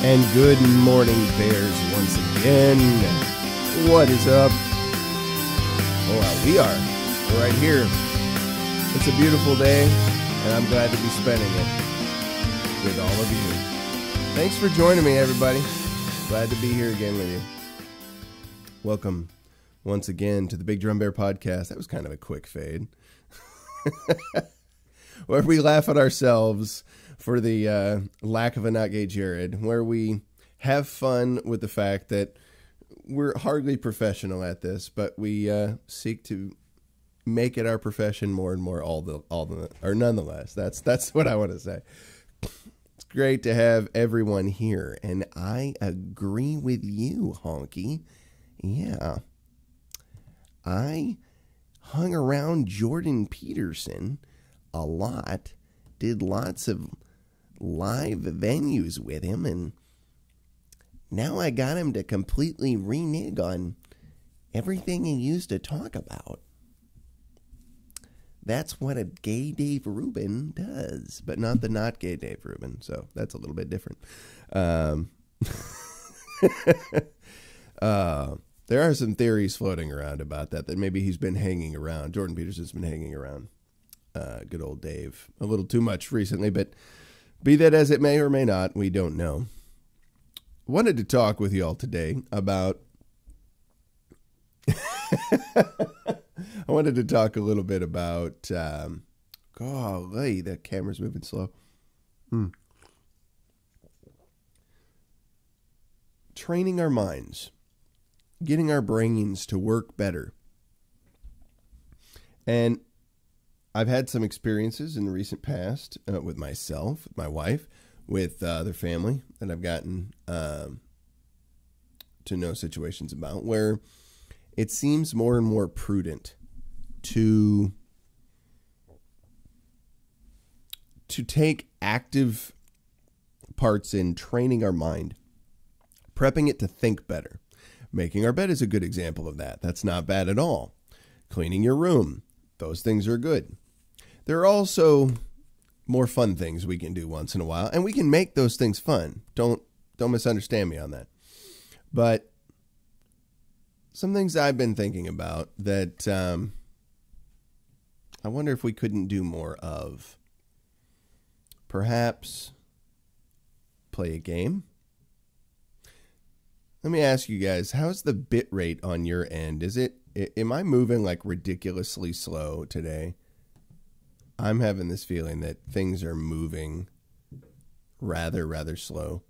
And good morning, Bears, once again. What is up? Well, we are right here. It's a beautiful day, and I'm glad to be spending it with all of you. Thanks for joining me, everybody. Glad to be here again with you. Welcome once again to the Big Drum Bear Podcast. That was kind of a quick fade. Where we laugh at ourselves for the lack of a not gay Jared, where we have fun with the fact that we're hardly professional at this, but we seek to make it our profession more and more nonetheless. That's what I want to say. It's great to have everyone here, and I agree with you, Honky. Yeah. I hung around Jordan Peterson a lot, did lots of live venues with him, and now I got him to completely renege on everything he used to talk about. That's what a gay Dave Rubin does, but not the not gay Dave Rubin, so that's a little bit different. There are some theories floating around about that maybe he's been hanging around. Jordan Peterson's been hanging around good old Dave a little too much recently, but be that as it may or may not, we don't know. Wanted to talk with you all today about I wanted to talk a little bit about golly, the camera's moving slow. Training our minds, getting our brains to work better. And I've had some experiences in the recent past with myself, with my wife, with other family that I've gotten to know situations about where it seems more and more prudent to take active parts in training our mind, prepping it to think better. Making our bed is a good example of that. That's not bad at all. Cleaning your room, those things are good. There are also more fun things we can do once in a while, and we can make those things fun. Don't misunderstand me on that. But some things I've been thinking about that I wonder if we couldn't do more of. Perhaps play a game. Let me ask you guys, how's the bit rate on your end? Am I moving like ridiculously slow today? I'm having this feeling that things are moving rather slow,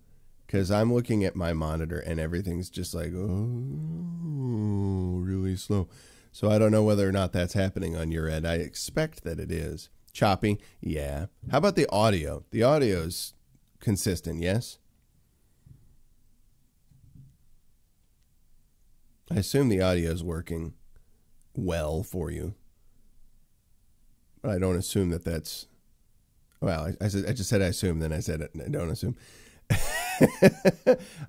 because I'm looking at my monitor and everything's just like, oh, really slow. So I don't know whether or not that's happening on your end. I expect that it is. Choppy? Yeah. How about the audio? The audio's consistent, yes? I assume the audio's working well for you. But I don't assume that that's... Well, I just said I assume, then I said I don't assume.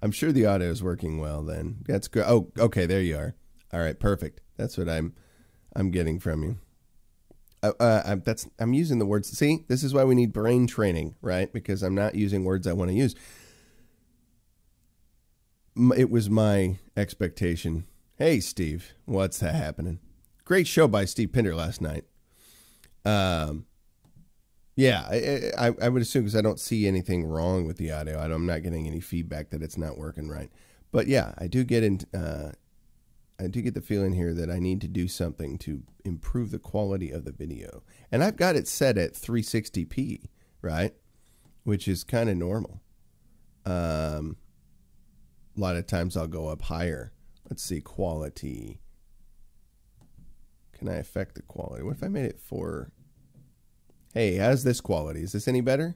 I'm sure the audio is working well then. That's good. Oh, okay, there you are. All right, perfect. That's what I'm getting from you. I'm using the words. See, this is why we need brain training, right? Because I'm not using words I want to use. It was my expectation. Hey, Steve, what's happening? Great show by Steve Pinder last night. Yeah, I would assume, because I don't see anything wrong with the audio. I'm not getting any feedback that it's not working right. But yeah, I do get the feeling here that I need to do something to improve the quality of the video. And I've got it set at 360p, right? Which is kind of normal. A lot of times I'll go up higher. Let's see, quality. Can I affect the quality? What if I made it 4? Hey, how's this quality? Is this any better?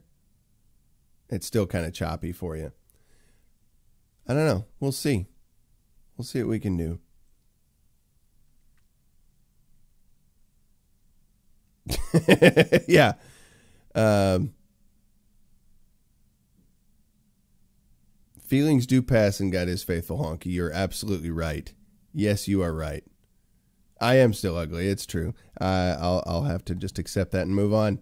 It's still kind of choppy for you. I don't know. We'll see. We'll see what we can do. Yeah. Feelings do pass and God is faithful, Honky. You're absolutely right. Yes, you are right. I am still ugly. It's true. I'll have to just accept that and move on.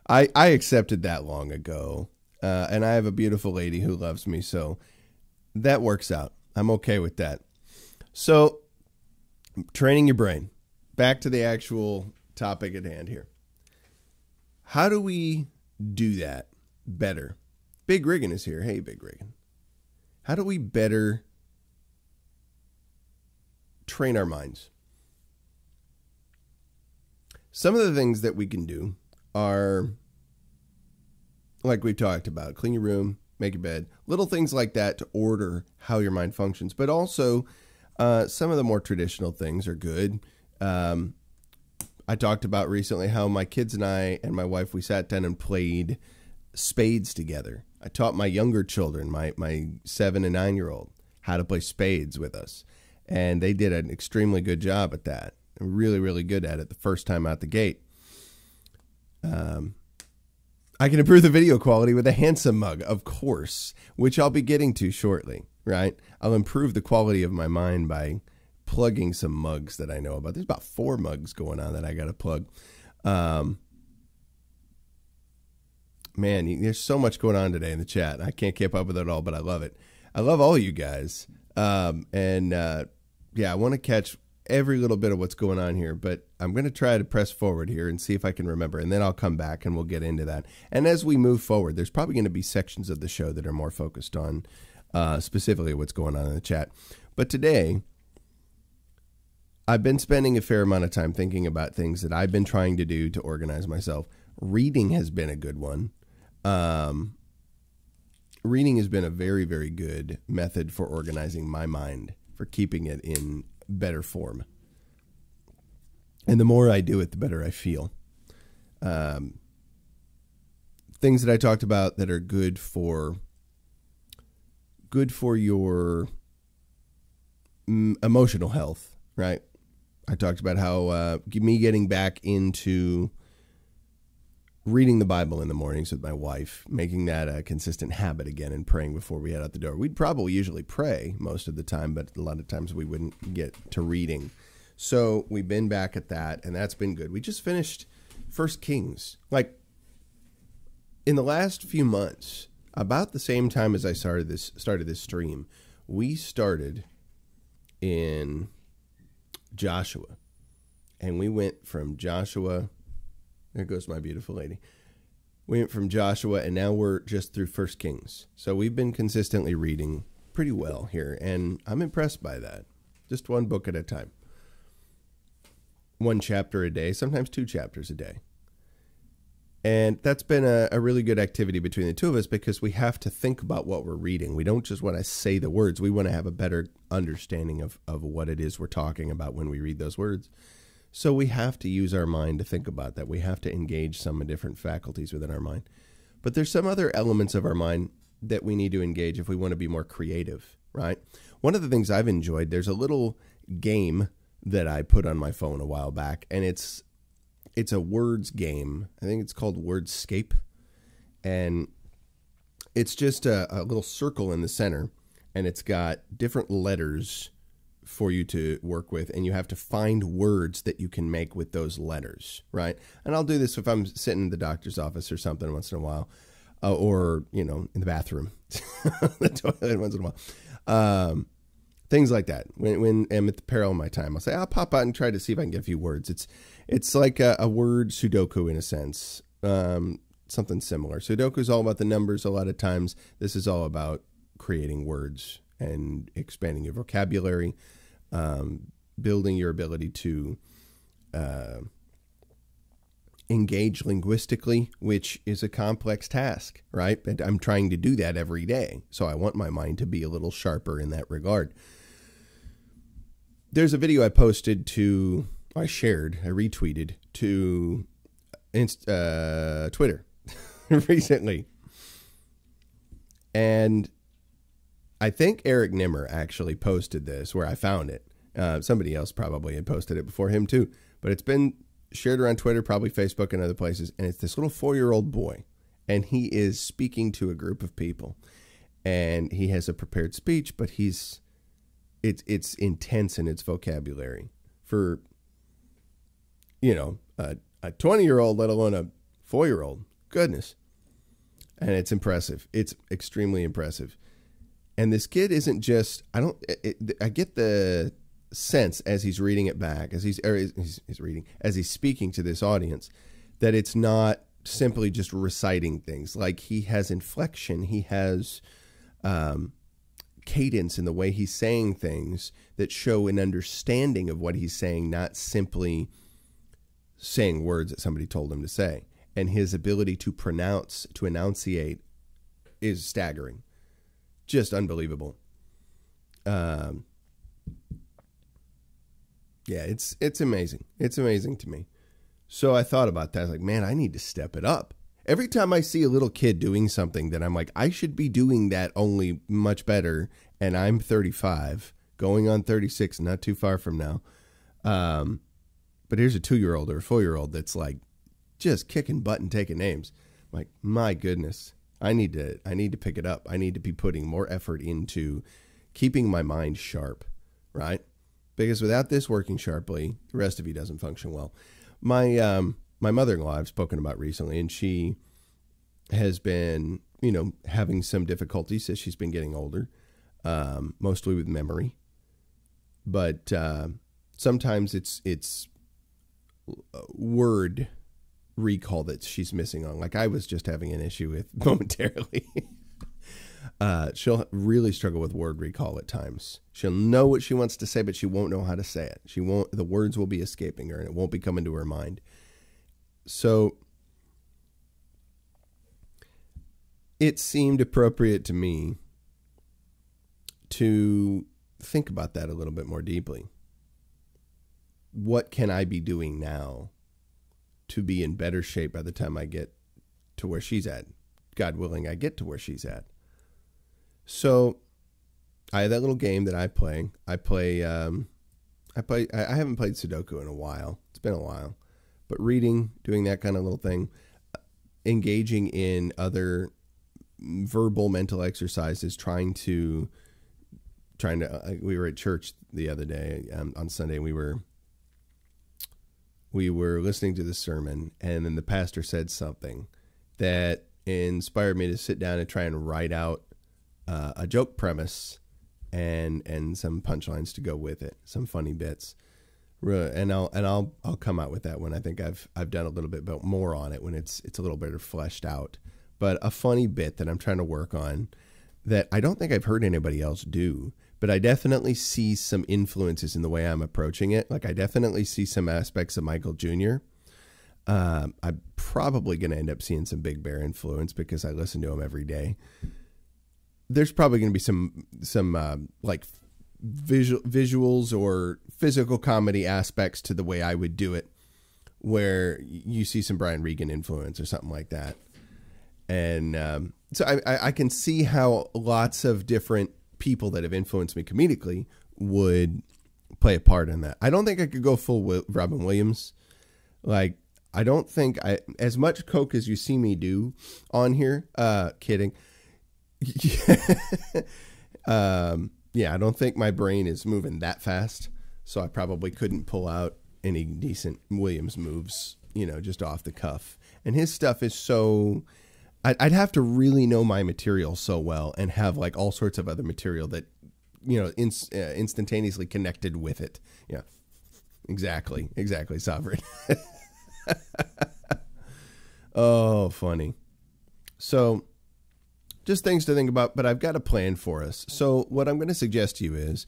I accepted that long ago. And I have a beautiful lady who loves me, so that works out. I'm okay with that. So, training your brain. Back to the actual topic at hand here. How do we do that better? Big Riggin is here. Hey, Big Riggin. How do we better train our minds? Some of the things that we can do are, like we talked about, clean your room, make your bed, little things like that to order how your mind functions. But also, some of the more traditional things are good. I talked about recently how my kids and I and my wife, we sat down and played spades together. I taught my younger children, my 7 and 9-year-old, how to play spades with us. And they did an extremely good job at that. Really, really good at it the first time out the gate. I can improve the video quality with a handsome mug, of course, which I'll be getting to shortly, right? I'll improve the quality of my mind by plugging some mugs that I know about. There's about 4 mugs going on that I got to plug. Man, there's so much going on today in the chat. I can't keep up with it all, but I love it. I love all you guys. Yeah, I want to catch every little bit of what's going on here, but I'm going to try to press forward here and see if I can remember, and then I'll come back and we'll get into that. And as we move forward, there's probably going to be sections of the show that are more focused on specifically what's going on in the chat. But today, I've been spending a fair amount of time thinking about things that I've been trying to do to organize myself. Reading has been a good one. Reading has been a very, very good method for organizing my mind, for keeping it in better form. And the more I do it, the better I feel. Things that I talked about that are good for your emotional health, right? I talked about how me getting back into reading the Bible in the mornings with my wife, making that a consistent habit again, and praying before we head out the door. We'd probably usually pray most of the time, but a lot of times we wouldn't get to reading. So we've been back at that, and that's been good. We just finished 1 Kings. Like, in the last few months, about the same time as I started this stream, we started in Joshua. And we went from Joshua... There goes my beautiful lady. We went from Joshua, and now we're just through 1 Kings. So we've been consistently reading pretty well here, and I'm impressed by that. Just one book at a time. 1 chapter a day, sometimes 2 chapters a day. And that's been a really good activity between the two of us, because we have to think about what we're reading. We don't just want to say the words. We want to have a better understanding of what it is we're talking about when we read those words. So we have to use our mind to think about that. We have to engage some different faculties within our mind. But there's some other elements of our mind that we need to engage if we want to be more creative, right? One of the things I've enjoyed, there's a little game that I put on my phone a while back, and it's a words game. I think it's called WOJCICKI. And it's just a little circle in the center, and it's got different letters for you to work with, and you have to find words that you can make with those letters, right? And I'll do this if I'm sitting in the doctor's office or something once in a while, or, in the bathroom, the toilet once in a while. Things like that. When I'm at the peril of my time, I'll say, I'll pop out and try to see if I can get a few words. It's like a word Sudoku in a sense, something similar. Sudoku is all about the numbers a lot of times. This is all about creating words and expanding your vocabulary, building your ability to engage linguistically, which is a complex task, right? And I'm trying to do that every day. So I want my mind to be a little sharper in that regard. There's a video I retweeted to Twitter recently. And I think Eric Nimmer actually posted this where I found it. Somebody else probably had posted it before him too, but it's been shared around Twitter, probably Facebook and other places. And it's this little 4-year-old boy, and he is speaking to a group of people, and he has a prepared speech, but it's intense in its vocabulary for, a 20-year-old, let alone a 4-year-old. goodness. And it's impressive. It's extremely impressive. And this kid isn't just, I get the sense as he's reading it back, as he's speaking to this audience, that it's not simply just reciting things. Like, he has inflection. He has cadence in the way he's saying things that show an understanding of what he's saying, not simply saying words that somebody told him to say. And his ability to pronounce, to enunciate, is staggering. Just unbelievable. Yeah, it's amazing. It's amazing to me. So I thought about that. I was like, man, I need to step it up. Every time I see a little kid doing something that I'm like, I should be doing that, only much better. And I'm 35, going on 36, not too far from now. But here's a 2-year-old or a 4-year-old that's like just kicking butt and taking names. I'm like, my goodness, I need to pick it up. I need to be putting more effort into keeping my mind sharp, right? Because without this working sharply, the rest of you doesn't function well. My mother-in-law I've spoken about recently, and she has been, having some difficulties as she's been getting older, mostly with memory. But sometimes it's word recall that she's missing on. Like I was just having an issue with momentarily. She'll really struggle with word recall at times. She'll know what she wants to say, but she won't know how to say it. The words will be escaping her and it won't be coming to her mind. So it seemed appropriate to me to think about that a little bit more deeply. What can I be doing now to be in better shape by the time I get to where she's at? God willing, I get to where she's at. So I have that little game that I play. I haven't played Sudoku in a while. It's been a while. But reading, doing that kind of little thing, engaging in other verbal mental exercises, trying to we were at church the other day, on Sunday. We were listening to the sermon, and then the pastor said something that inspired me to sit down and try and write out a joke premise and some punchlines to go with it, some funny bits. And I'll come out with that when I think I've done a little bit more on it, when it's a little better fleshed out. But a funny bit that I'm trying to work on that I don't think I've heard anybody else do, but I definitely see some influences in the way I'm approaching it. Like I definitely see some aspects of Michael Jr. I'm probably going to end up seeing some Big Bear influence because I listen to him every day. There's probably going to be some like visuals or physical comedy aspects to the way I would do it, where you see some Brian Regan influence or something like that. And so I can see how lots of different people that have influenced me comedically would play a part in that. I don't think I could go full Robin Williams. Like, I don't think as much coke as you see me do on here, kidding. Yeah, I don't think my brain is moving that fast, so I probably couldn't pull out any decent Williams moves, just off the cuff. And his stuff is so, I'd have to really know my material so well and have like all sorts of other material that, instantaneously connected with it. Yeah, exactly, Sovereign. Oh, funny. So just things to think about, but I've got a plan for us. So what I'm going to suggest to you is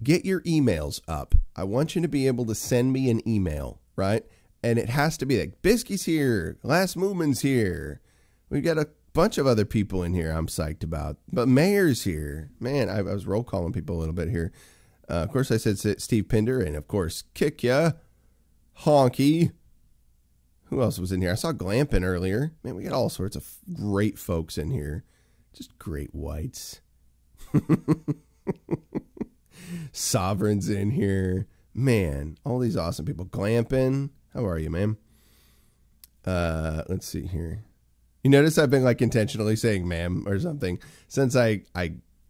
get your emails up. I want you to be able to send me an email, right? And it has to be like, Bisky's here, Last Movement's here. We've got a bunch of other people in here I'm psyched about, but Mayor's here. Man, I was roll calling people a little bit here. Of course, I said Steve Pinder, and of course, Kick Ya, Honky. Who else was in here? I saw Glampin earlier. Man, we got all sorts of great folks in here. Just great whites. Sovereign's in here. Man, all these awesome people. Glampin. How are you, man? Let's see here. You notice I've been like intentionally saying ma'am or something since I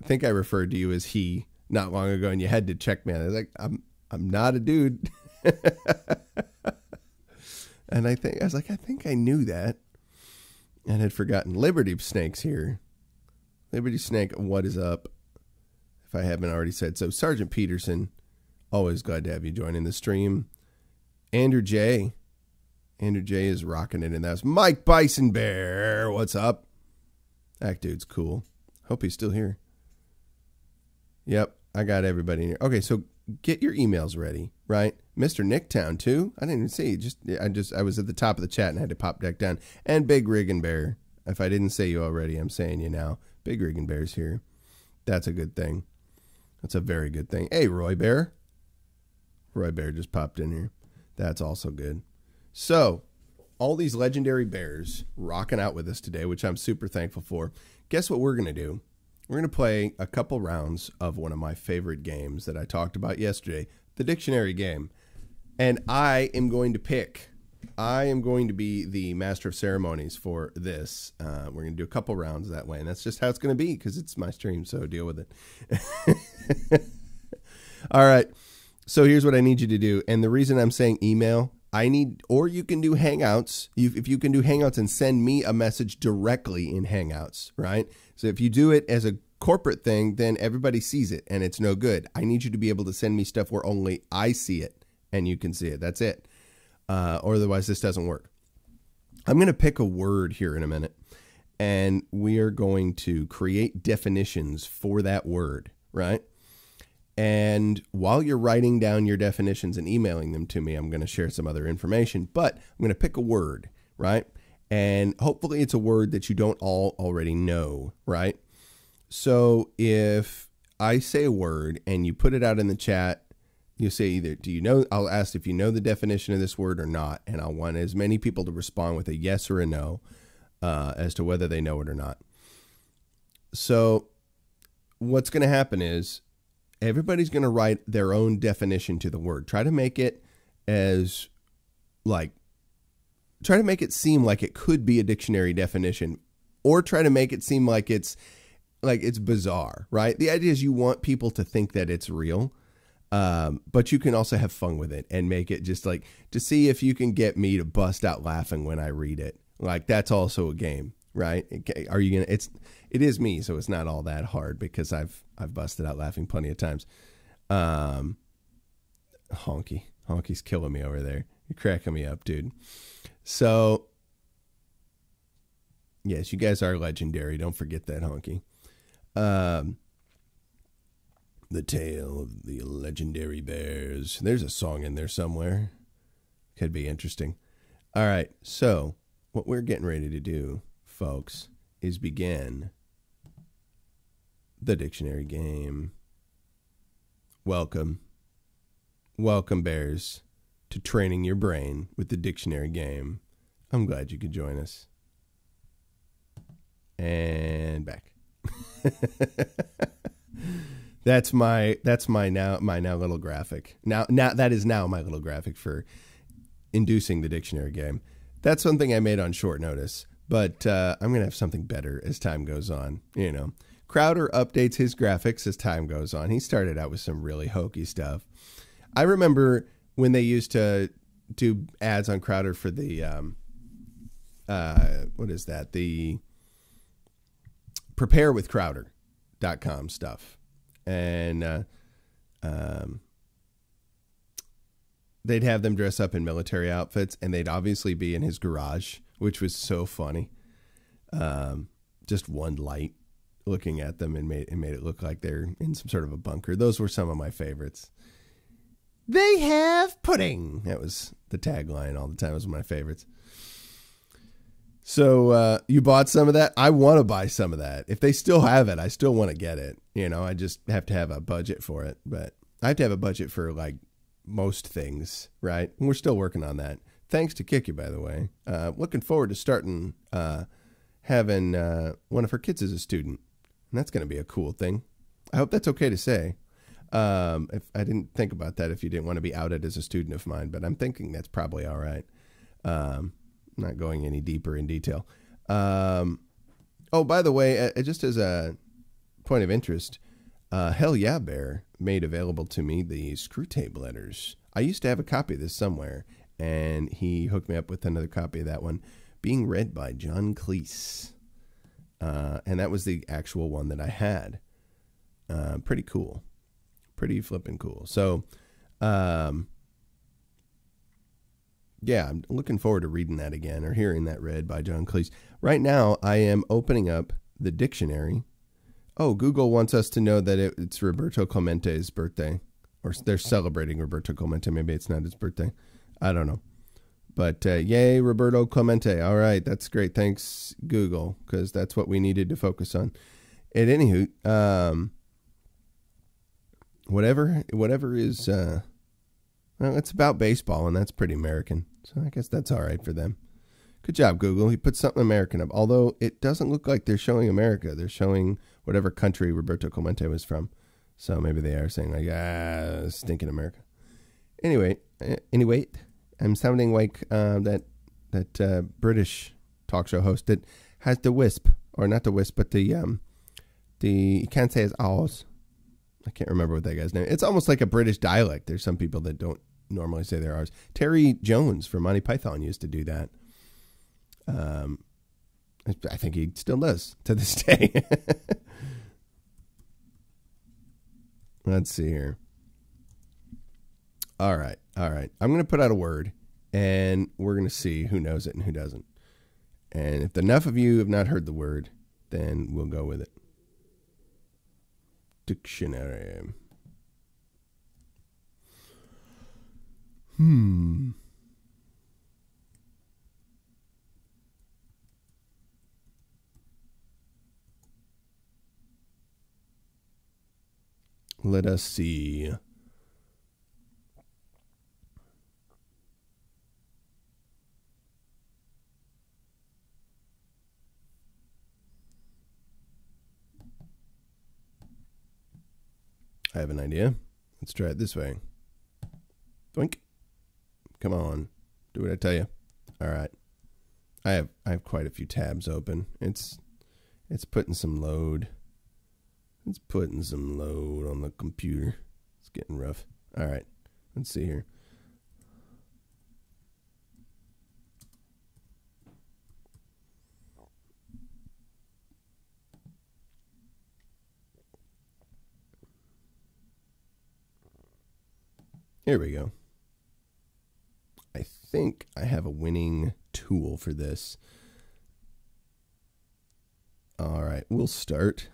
think I referred to you as he not long ago, and you had to check me. I was like, I'm not a dude. And I think I knew that. and had forgotten. Liberty Snake's here. Liberty Snake, what is up? If I haven't already said so. Sergeant Peterson, always glad to have you joining the stream. Andrew J. Andrew J is rocking it in that. Mike Bison Bear, what's up? That dude's cool. Hope he's still here. Yep, I got everybody in here. Okay, so get your emails ready, right? Mr. Nicktown too. I didn't even see. I was at the top of the chat and had to pop back down. And Big Riggin Bear. If I didn't say you already, I'm saying you now. Big Riggin Bear's here. That's a good thing. That's a very good thing. Hey, Roy Bear. Roy Bear just popped in here. That's also good. So, all these legendary bears rocking out with us today, which I'm super thankful for. Guess what we're going to do? We're going to play a couple rounds of one of my favorite games that I talked about yesterday, the dictionary game. And I am going to be the master of ceremonies for this. We're going to do a couple rounds that way, and that's just how it's going to be because it's my stream, so deal with it. All right. So here's what I need you to do. And the reason I'm saying email, or you can do Hangouts. If you can do Hangouts and send me a message directly in Hangouts, right? So if you do it as a corporate thing, then everybody sees it and it's no good. I need you to be able to send me stuff where only I see it and you can see it. That's it. Or otherwise this doesn't work. I'm going to pick a word here in a minute and we are going to create definitions for that word, right? And while you're writing down your definitions and emailing them to me, I'm going to share some other information, but I'm going to pick a word, right? And hopefully it's a word that you don't all already know, right? So if I say a word and you put it out in the chat, you say either, do you know, I'll ask if you know the definition of this word or not. And I'll want as many people to respond with a yes or a no as to whether they know it or not. So what's going to happen is everybody's going to write their own definition to the word. Try to make it seem like it could be a dictionary definition, or try to make it seem like it's bizarre, right? The idea is you want people to think that it's real, but you can also have fun with it and make it just like to see if you can get me to bust out laughing when I read it. Like that's also a game, right? Are you gonna? It is me, so it's not all that hard because I've busted out laughing plenty of times. Honky's killing me over there. You're cracking me up, dude. So yes, you guys are legendary. Don't forget that, Honky. The tale of the legendary bears. There's a song in there somewhere. Could be interesting. All right, so what we're getting ready to do, folks, is begin the dictionary game. Welcome, bears, to training your brain with the dictionary game. I'm glad you could join us. And back. That's my now little graphic. Now that is now my little graphic for inducing the dictionary game. That's something I made on short notice, but I'm gonna have something better as time goes on. You know, Crowder updates his graphics as time goes on. He started out with some really hokey stuff. I remember when they used to do ads on Crowder for the what is that? The preparewithcrowder.com stuff. And they'd have them dress up in military outfits, and they'd obviously be in his garage, which was so funny. Just one light looking at them and made it look like they're in some sort of a bunker. Those were some of my favorites. They have pudding. That was the tagline all the time. It was one of my favorites. So you bought some of that? I want to buy some of that. If they still have it, I still want to get it. You know, I just have to have a budget for it. But I have to have a budget for like most things, right? And we're still working on that. Thanks to Kiki, by the way. Looking forward to starting having one of her kids as a student. And that's going to be a cool thing. I hope that's okay to say. If I didn't think about that, if you didn't want to be outed as a student of mine, but I'm thinking that's probably all right. Not going any deeper in detail. Oh, by the way, just as a point of interest, Hell Yeah Bear made available to me the Screwtape letters. I used to have a copy of this somewhere, and he hooked me up with another copy of that one. being read by John Cleese. And that was the actual one that I had. Pretty cool. Pretty flippin' cool. So, yeah, I'm looking forward to reading that again or hearing that read by John Cleese. Right now, I am opening up the dictionary. Oh, Google wants us to know that it's Roberto Clemente's birthday. Or they're celebrating Roberto Clemente. Maybe it's not his birthday. I don't know. But yay, Roberto Clemente. All right, that's great. Thanks, Google, because that's what we needed to focus on. And anywho, whatever is, well, it's about baseball, and that's pretty American. So I guess that's all right for them. Good job, Google. You put something American up. Although it doesn't look like they're showing America. They're showing whatever country Roberto Clemente was from. So maybe they are saying like, stinking America. Anyway, I'm sounding like that British talk show host that has the wisp, or not the wisp, but the you can't say it's ours. I can't remember what that guy's name. It's almost like a British dialect. There's some people that don't normally say they're ours. Terry Jones from Monty Python used to do that. I think he still does to this day. Let's see here. All right. I'm going to put out a word, and we're going to see who knows it and who doesn't. And if enough of you have not heard the word, then we'll go with it. Dictionary. Let us see. I have an idea. Let's try it this way. Doink. Come on. Do what I tell you. All right. I have quite a few tabs open. It's putting some load. It's putting some load on the computer. It's getting rough. All right. Let's see here. Here we go. I think I have a winning tool for this. All right. We'll start.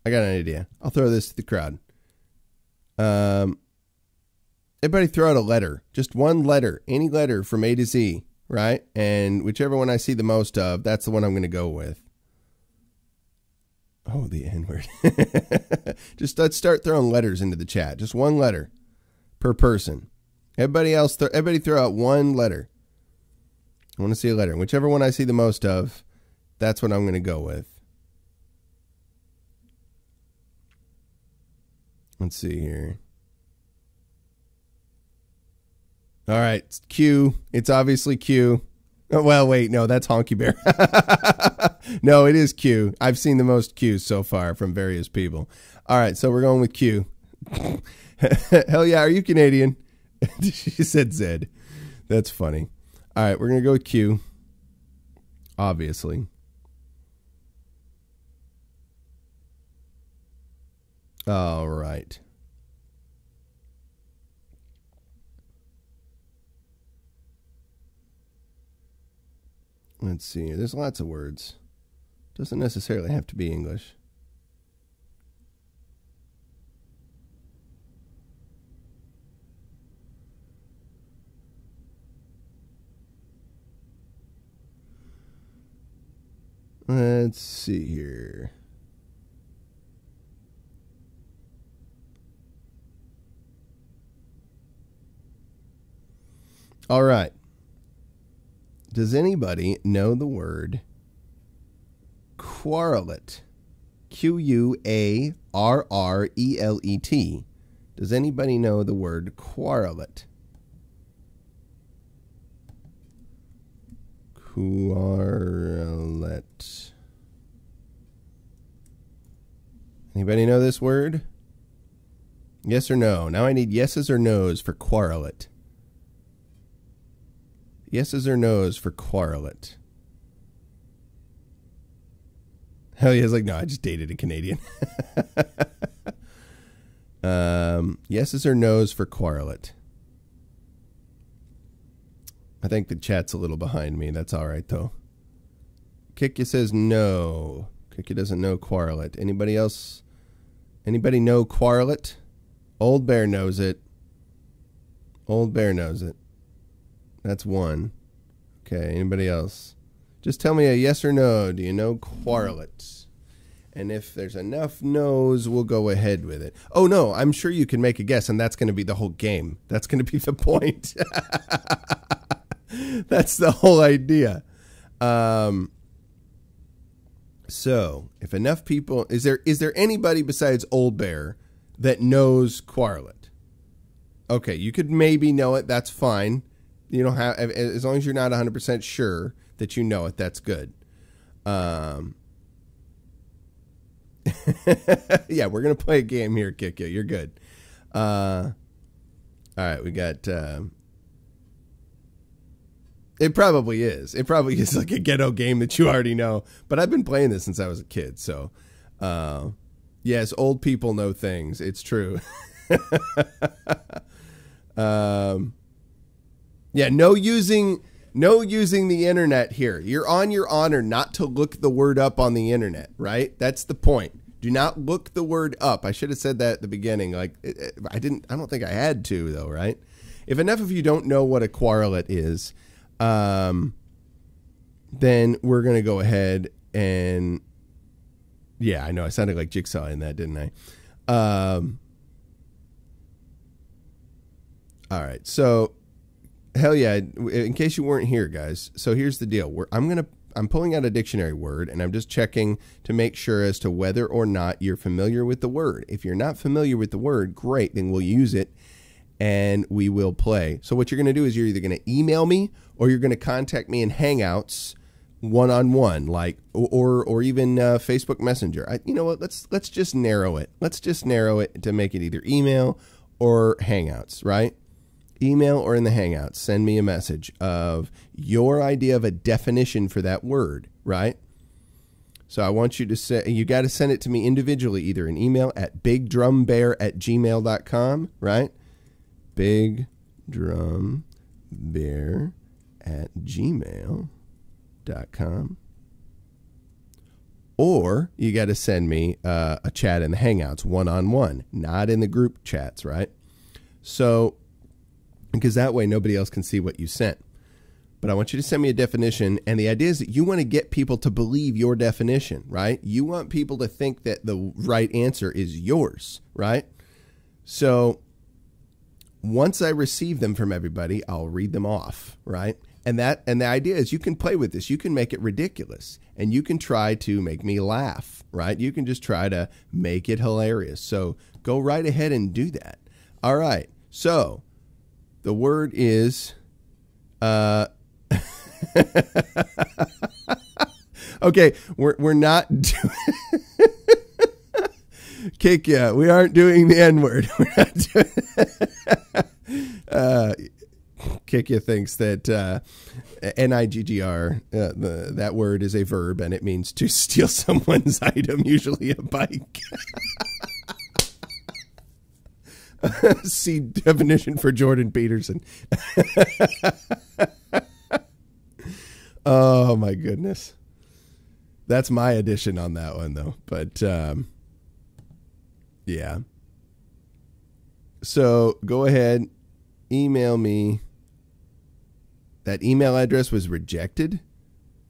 I got an idea. I'll throw this to the crowd. Everybody throw out a letter. Just one letter. Any letter from A to Z, right? And whichever one I see the most of, that's the one I'm going to go with. Oh, the N-word. Just let's start throwing letters into the chat. Just one letter per person. Everybody else, everybody throw out one letter. I want to see a letter. Whichever one I see the most of, that's what I'm going to go with. Let's see here. All right, it's Q. It's obviously Q. Oh, well, wait, no, that's Honky Bear. No, it is Q. I've seen the most Qs so far from various people. All right, so we're going with Q. Hell yeah, are you Canadian? She said Zed. That's funny. All right, we're going to go with Q. Obviously. All right. Let's see. There's lots of words. Doesn't necessarily have to be English. Let's see here. All right. Does anybody know the word quarrelet? Q-U-A-R-R-E-L-E-T. Does anybody know the word quarrelet? Quarrelet. Anybody know this word? Yes or no? Now I need yeses or nos for quarrelet. Yeses or nos for quarrelet? Hell yeah, it's like, no, I just dated a Canadian. Yeses or nos for quarrelet? I think the chat's a little behind me. That's all right, though. Kikya says no. Kikya doesn't know quarrelet. Anybody else? Anybody know quarrelet? Old Bear knows it. Old Bear knows it. That's one. Okay, anybody else? Just tell me a yes or no. Do you know quarrelet? And if there's enough no's, we'll go ahead with it. Oh, no, I'm sure you can make a guess, and that's going to be the whole game. That's going to be the point. That's the whole idea. So, if enough people... Is there anybody besides Old Bear that knows quarrelet? Okay, you could maybe know it. That's fine. You don't have... As long as you're not 100% sure that you know it, that's good. Yeah, we're going to play a game here, Kikya. You're good. All right, we got... It probably is. It probably is like a ghetto game that you already know. But I've been playing this since I was a kid. So, yes, old people know things. It's true. Yeah, no using the internet here. You're on your honor not to look the word up on the internet, right? That's the point. Do not look the word up. I should have said that at the beginning. Like I don't think I had to though, right? If enough of you don't know what a quarrelet is, then we're going to go ahead and, yeah, I know I sounded like Jigsaw in that, didn't I? All right. So hell yeah. In case you weren't here, guys. So here's the deal. I'm pulling out a dictionary word and I'm just checking to make sure as to whether or not you're familiar with the word. If you're not familiar with the word, great. Then we'll use it and we will play. So what you're going to do is you're either going to email me or you're going to contact me in Hangouts one-on-one, like, or even Facebook Messenger. You know what? Let's just narrow it. Let's just narrow it to make it either email or Hangouts, right? Email or in the Hangouts. Send me a message of your idea of a definition for that word, right? So I want you to say, you got to send it to me individually, either an email at bigdrumbear@gmail.com, right? bigdrumbear@gmail.com. Or you got to send me a chat in the Hangouts one-on-one, not in the group chats, right? So, because that way nobody else can see what you sent. But I want you to send me a definition, and the idea is that you want to get people to believe your definition, right? You want people to think that the right answer is yours, right? So once I receive them from everybody, I'll read them off, right? And the idea is you can play with this. You can make it ridiculous, and you can try to make me laugh, right? You can just try to make it hilarious. So go right ahead and do that. All right. So the word is, okay, we're not doing Kikya, we aren't doing the N-word. We're not doing Kikya thinks that N-I-G-G-R, that word is a verb, and it means to steal someone's item, usually a bike. See definition for Jordan Peterson. Oh, my goodness. That's my addition on that one, though. But, yeah. So go ahead, email me. That email address was rejected.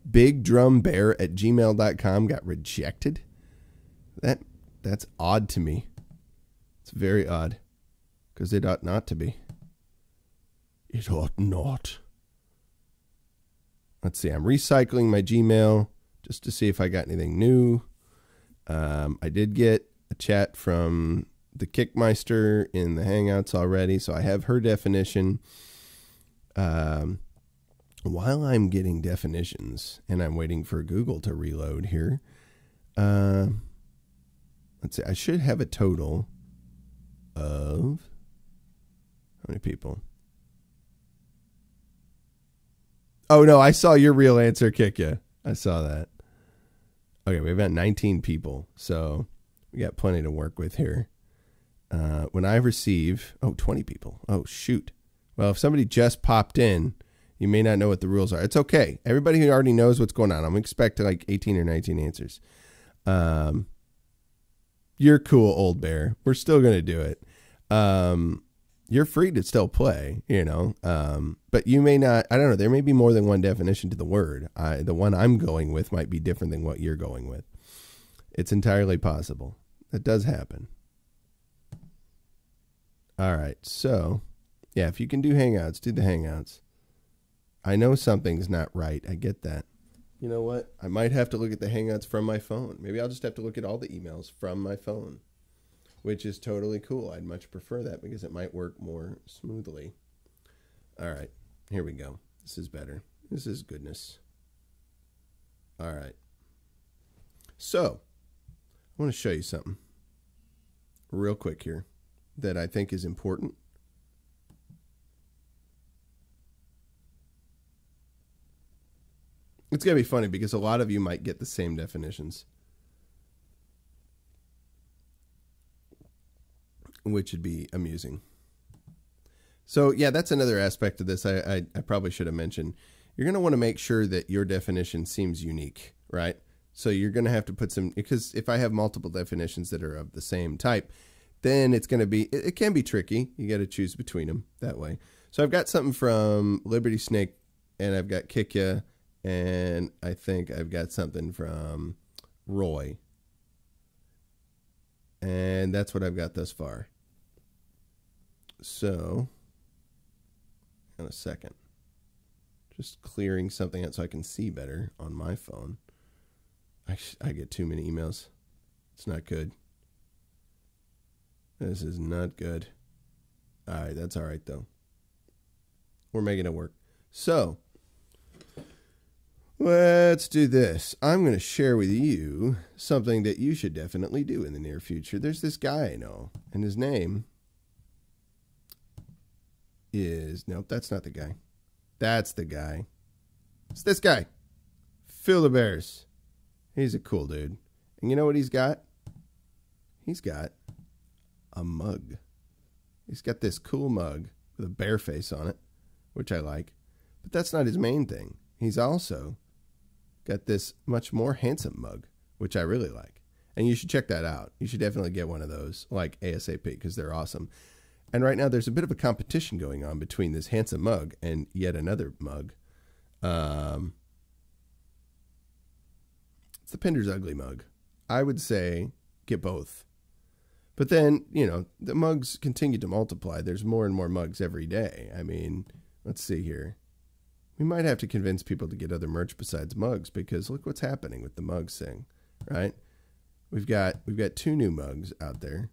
bigdrumbear@gmail.com got rejected. That's odd to me. It's very odd. Because it ought not to be. It ought not. Let's see. I'm recycling my Gmail just to see if I got anything new. I did get a chat from the Kickmeister in the Hangouts already, so I have her definition. While I'm getting definitions, and I'm waiting for Google to reload here, let's see. I should have a total of... How many people? Oh, no, I saw your real answer kick you. I saw that. Okay, we've got 19 people, so we got plenty to work with here. When I receive... Oh, 20 people. Oh, shoot. Well, if somebody just popped in, you may not know what the rules are. It's okay. Everybody who already knows what's going on, I'm expecting like 18 or 19 answers. You're cool, old bear. We're still going to do it. You're free to still play, you know, but you may not, I don't know, there may be more than one definition to the word. The one I'm going with might be different than what you're going with. It's entirely possible. That does happen. All right, so, yeah, if you can do Hangouts, do the Hangouts. I know something's not right. I get that. You know what? I might have to look at the Hangouts from my phone. Maybe I'll just have to look at all the emails from my phone, which is totally cool. I'd much prefer that because it might work more smoothly. All right, here we go. This is better. This is goodness. All right. So, I want to show you something real quick here that I think is important. It's going to be funny because a lot of you might get the same definitions, which would be amusing. So, yeah, that's another aspect of this I probably should have mentioned. You're going to want to make sure that your definition seems unique, right? So you're going to have to put some, because if I have multiple definitions that are of the same type, then it's going to be, it can be tricky. You got to choose between them that way. So I've got something from Liberty Snake, and I've got Kick Ya, and I think I've got something from Roy. And that's what I've got thus far. So, in a second. Just clearing something out so I can see better on my phone. I get too many emails. It's not good. This is not good. All right, that's all right, though. We're making it work. So, let's do this. I'm going to share with you something that you should definitely do in the near future. There's this guy I know, and his name is... Nope, that's not the guy. That's the guy. It's this guy. Phil the Bears. He's a cool dude. And you know what he's got? He's got a mug. He's got this cool mug with a bear face on it, which I like. But that's not his main thing. He's also got this much more handsome mug, which I really like. And you should check that out. You should definitely get one of those, like ASAP, because they're awesome. And right now there's a bit of a competition going on between this handsome mug and yet another mug. It's the Pinder's Ugly mug. I would say get both. But then, you know, the mugs continue to multiply. There's more and more mugs every day. I mean, let's see here. We might have to convince people to get other merch besides mugs, because look what's happening with the mugs thing, right? We've got 2 new mugs out there.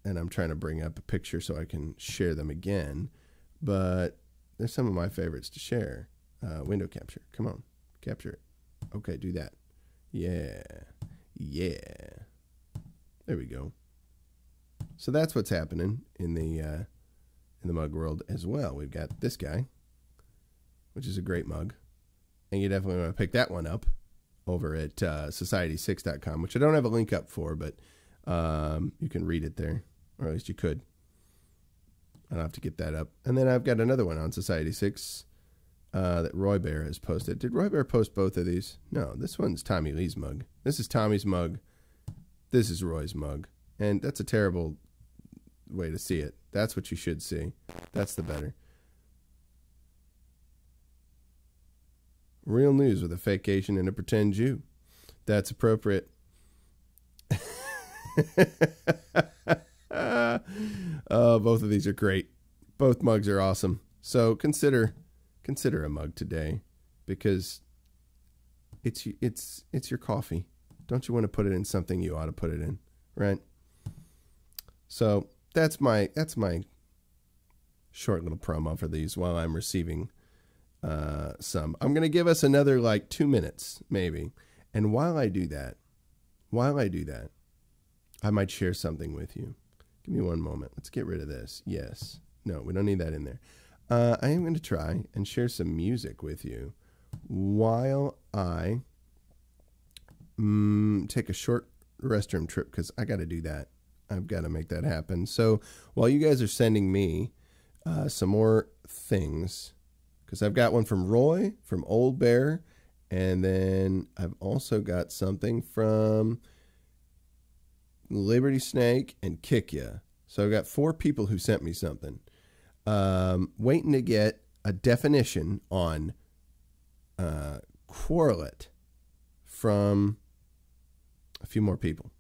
And I'm trying to bring up a picture so I can share them again. But there's some of my favorites to share. Window capture. Come on. Capture it. Okay, do that. Yeah. Yeah. There we go. So that's what's happening in the mug world as well. We've got this guy, which is a great mug. And you definitely want to pick that one up over at society6.com, which I don't have a link up for, but you can read it there. Or at least you could. I don't have to get that up. And then I've got another one on Society6 that Roy Bear has posted. Did Roy Bear post both of these? No, this one's Tommy Lee's mug. This is Tommy's mug. This is Roy's mug. And that's a terrible way to see it. That's what you should see. That's the better. Real news with a fake Asian and a pretend Jew. That's appropriate. Both of these are great. Both mugs are awesome. So consider a mug today, because it's your coffee. Don't you want to put it in something you ought to put it in, right? So that's my short little promo for these while I'm receiving some. I'm going to give us another like 2 minutes maybe. And while I do that, I might share something with you. Give me one moment. Let's get rid of this. Yes. No, we don't need that in there. I am going to try and share some music with you while I take a short restroom trip, because I got to do that. I've got to make that happen. So while you guys are sending me some more things, because I've got one from Roy, from Old Bear, and then I've also got something from Liberty Snake and Kick Ya. So I've got 4 people who sent me something. Waiting to get a definition on correlate from a few more people.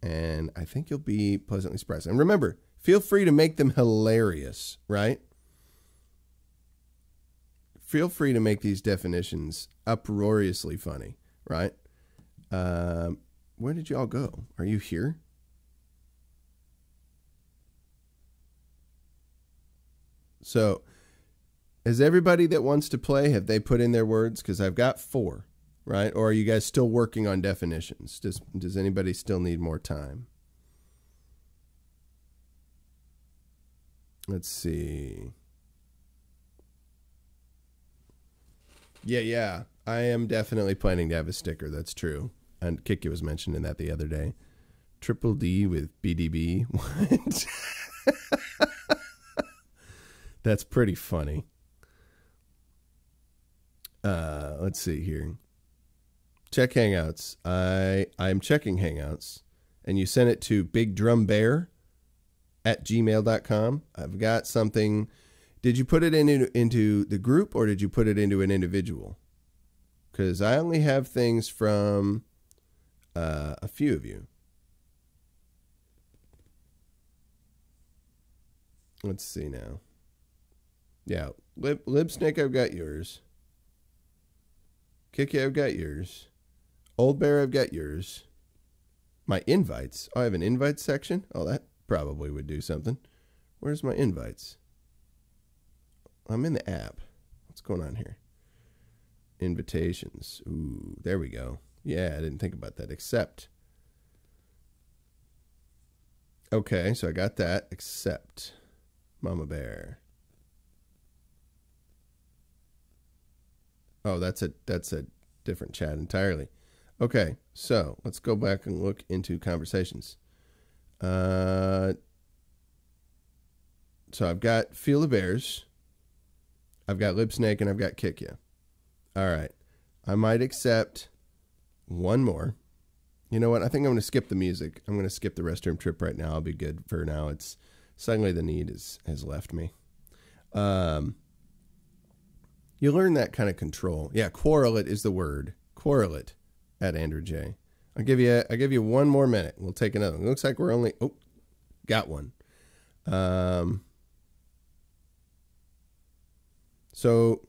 And I think you'll be pleasantly surprised. And remember, feel free to make them hilarious, right? Feel free to make these definitions uproariously funny, right? Where did y'all go? Are you here? So, is everybody that wants to play, have they put in their words? Because I've got 4, right? Or are you guys still working on definitions? Does anybody still need more time? Let's see. Yeah. I am definitely planning to have a sticker. That's true. And Kiki was mentioning that the other day. Triple D with BDB. What? That's pretty funny. Let's see here. Check Hangouts. I'm checking Hangouts. And you sent it to bigdrumbear@gmail.com. I've got something. Did you put it into the group, or did you put it into an individual? Because I only have things from a few of you. Let's see now. Yeah, Libsnake, I've got yours. Kiki, I've got yours. Old Bear, I've got yours. My invites. Oh, I have an invite section. Oh, that probably would do something. Where's my invites? I'm in the app. What's going on here? Invitations. Ooh, there we go. Yeah, I didn't think about that. Accept. Okay, so I got that. Accept. Mama Bear. Oh, that's a different chat entirely. Okay, so let's go back and look into conversations. So I've got Feel the Bears. I've got Lipsnake, and I've got Kick Ya. All right. I might accept one more. You know what? I think I'm going to skip the music. I'm going to skip the restroom trip right now. I'll be good for now. It's suddenly the need has left me. You learn that kind of control. Yeah, correlate is the word. Correlate at Andrew J. I'll give you one more minute. We'll take another one. It looks like we're only got one. So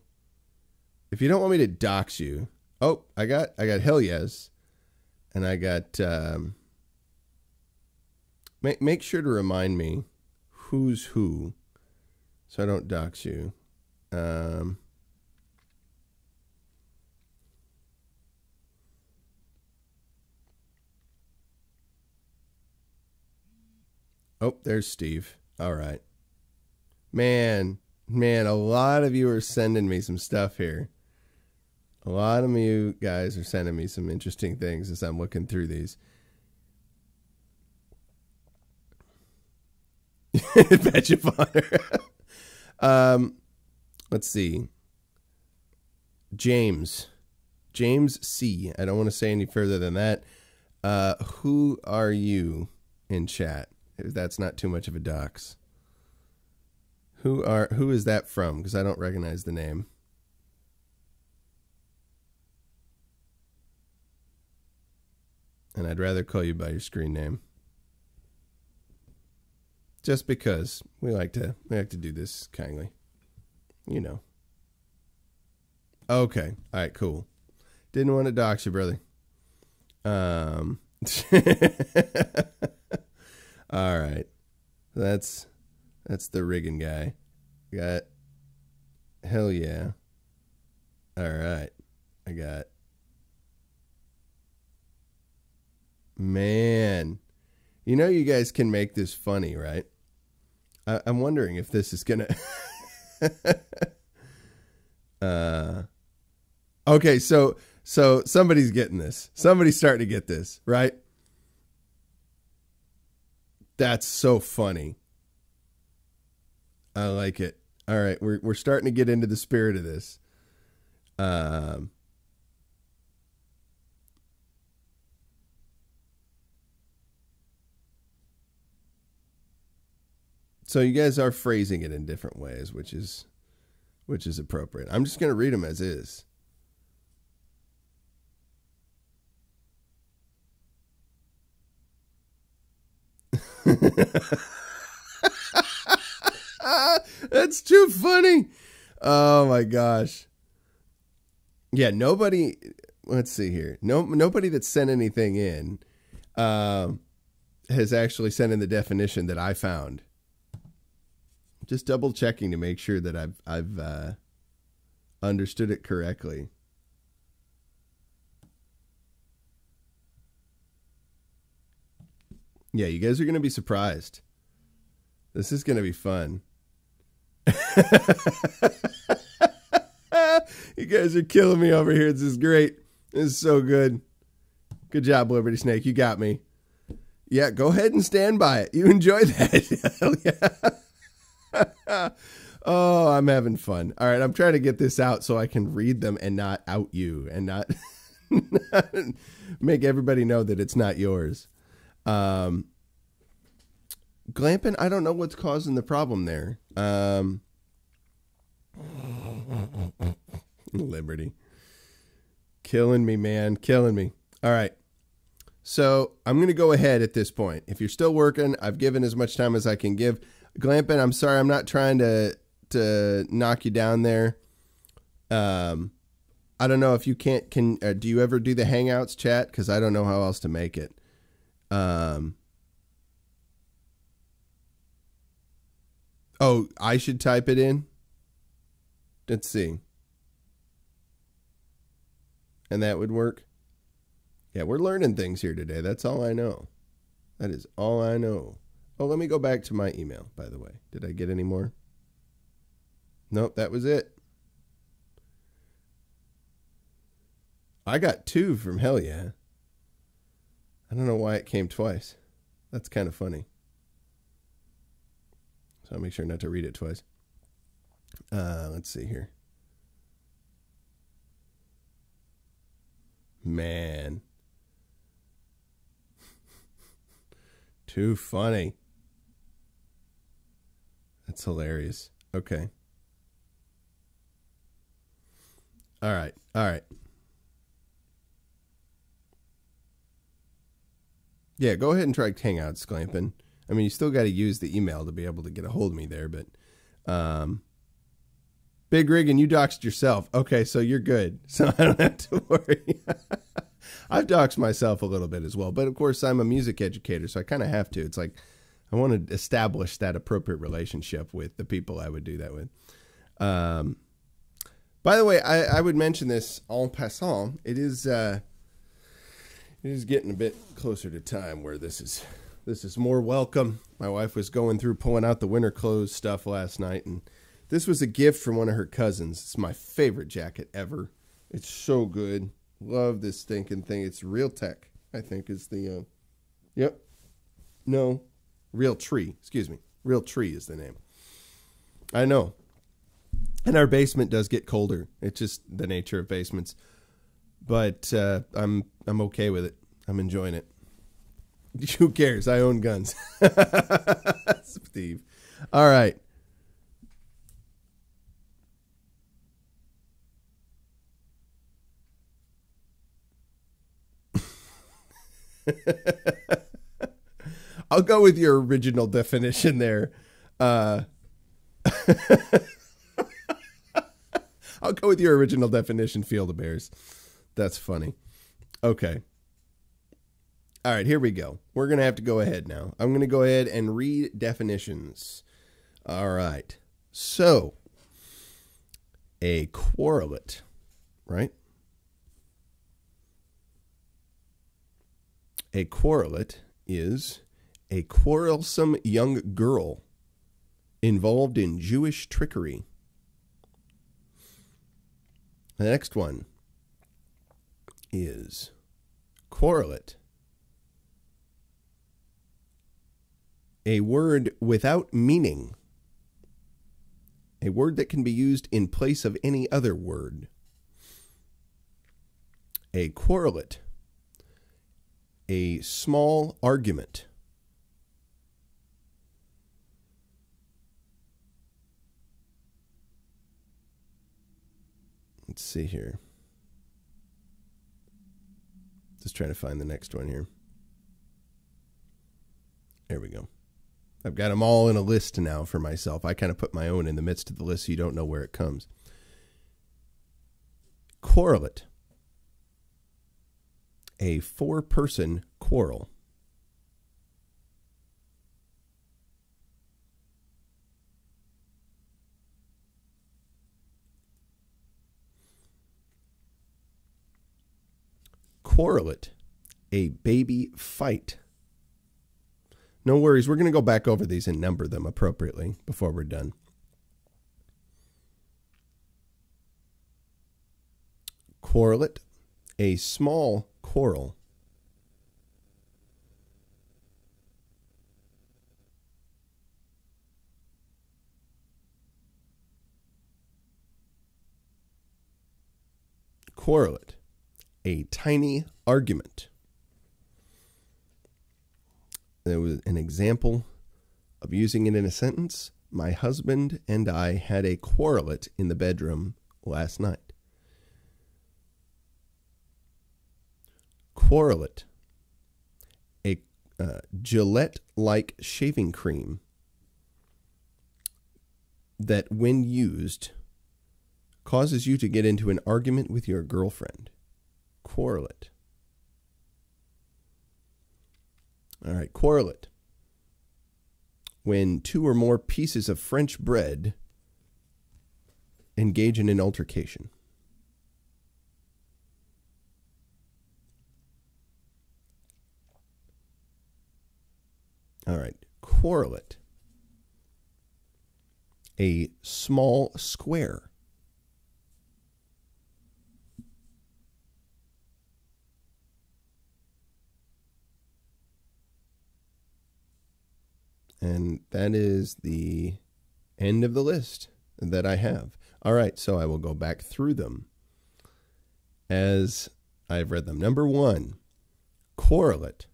if you don't want me to dox you, I got hell yes, and I got make sure to remind me who's who, so I don't dox you. Oh, there's Steve. All right. Man, a lot of you are sending me some stuff here. A lot of you guys are sending me some interesting things as I'm looking through these. Badge of honor. Let's see. James C. I don't want to say any further than that. Who are you in chat? If that's not too much of a dox. Who is that from? Because I don't recognize the name. And I'd rather call you by your screen name. Just because we like to do this kindly. You know. Okay. All right, cool. Didn't want to dox you, brother. All right. That's the rigging guy. Got hell yeah. All right. I got man. You know you guys can make this funny, right? I'm wondering if this is gonna Okay, so somebody's getting this. Somebody's starting to get this, right? That's so funny. I like it. All right, we're starting to get into the spirit of this. So you guys are phrasing it in different ways, which is appropriate. I'm just going to read them as is. That's too funny. Oh my gosh. Yeah, nobody. Let's see here. Nobody that sent anything in has actually sent in the definition that I found. Just double checking to make sure that I've understood it correctly. Yeah, you guys are going to be surprised. This is going to be fun. You guys are killing me over here. This is great. This is so good. Good job, Liberty Snake. You got me. Yeah, go ahead and stand by it. You enjoy that. Hell yeah. Oh, I'm having fun. All right, I'm trying to get this out so I can read them and not out you and not make everybody know that it's not yours. Glampin', I don't know what's causing the problem there. Liberty. Killing me, man. Killing me. All right. So I'm going to go ahead at this point. If you're still working, I've given as much time as I can give. Glampin', I'm sorry. I'm not trying to knock you down there. I don't know if you do you ever do the Hangouts chat? Because I don't know how else to make it. Oh, I should type it in? Let's see. And that would work? Yeah, we're learning things here today. That's all I know. That is all I know. Oh, let me go back to my email, by the way. Did I get any more? Nope, that was it. I got 2 from Hell Yeah. I don't know why it came twice. That's kind of funny. So I'll make sure not to read it twice. Let's see here. Man. Too funny. That's hilarious. Okay. All right. All right. Yeah, go ahead and try Hangouts, Glampin'. I mean, you still got to use the email to be able to get a hold of me there, but Big Rig, and you doxed yourself. Okay, so you're good. So I don't have to worry. I've doxed myself a little bit as well, but of course I'm a music educator, so I kind of have to. It's like I want to establish that appropriate relationship with the people I would do that with. By the way, I would mention this en passant. It is getting a bit closer to time where this is more welcome. My wife was going through pulling out the winter clothes stuff last night, and this was a gift from one of her cousins. It's my favorite jacket ever. It's so good. Love this stinking thing. It's Real Tech, I think is the, yep. No, Real Tree. Excuse me. Real Tree is the name. I know. And our basement does get colder. It's just the nature of basements. But I'm okay with it. I'm enjoying it. Who cares? I own guns. Steve. All right. I'll go with your original definition there. I'll go with your original definition, Field of Bears. That's funny. Okay. All right, here we go. We're going to have to go ahead now. I'm going to go ahead and read definitions. All right. So, a quarrelet, right? A quarrelet is a quarrelsome young girl involved in Jewish trickery The next one is correlate. A word without meaning. A word that can be used in place of any other word. A correlate. A small argument. Let's see here. Just trying to find the next one here. There we go. I've got them all in a list now for myself. I kind of put my own in the midst of the list so you don't know where it comes. Correlate. A four-person quarrel. Correlate. A baby fight. No worries, we're going to go back over these and number them appropriately before we're done. Correlate. A small quarrel. Correlate. A tiny argument. There was an example of using it in a sentence. My husband and I had a quarrelate in the bedroom last night. Correlate. A Gillette-like shaving cream that, when used, causes you to get into an argument with your girlfriend. Correlate. All right, correlate. When two or more pieces of French bread engage in an altercation. All right, correlate. A small square. And that is the end of the list that I have. All right, so I will go back through them as I've read them. Number one, correlate.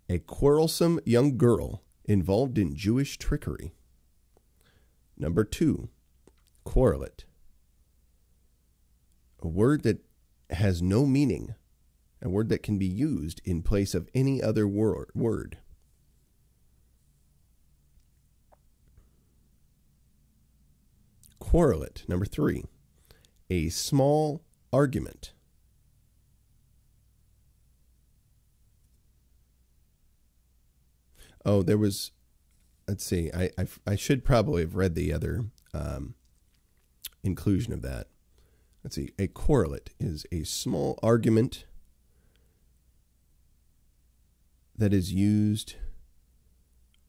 A quarrelsome young girl involved in Jewish trickery. Number two, correlate. A word that has no meaning. A word that can be used in place of any other word. Correlate. Number three, a small argument. Oh, there was, let's see, I should probably have read the other inclusion of that. Let's see, a correlate is a small argument that is used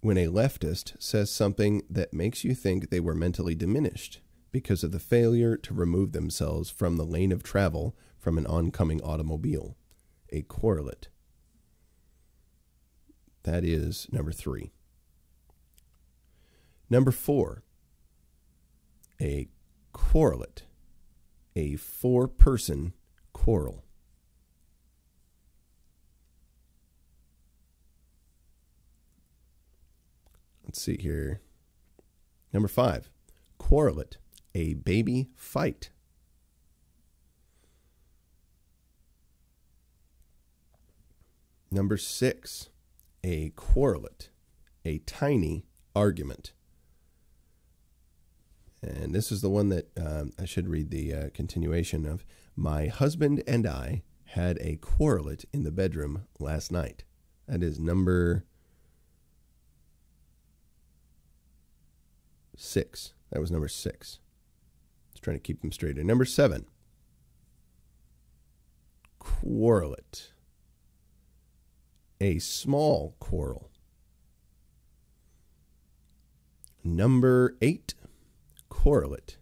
when a leftist says something that makes you think they were mentally diminished because of the failure to remove themselves from the lane of travel from an oncoming automobile. A correlate. That is number three. Number four, a correlate. A four-person quarrel. Let's see here. Number five, correlate. A baby fight. Number six, a correlate. A tiny argument. And this is the one that I should read the continuation of. My husband and I had a correlate in the bedroom last night. That is number 6. That was number 6. Just trying to keep them straight. And number 7. Quarrelate. A small quarrel. Number 8. Correlate.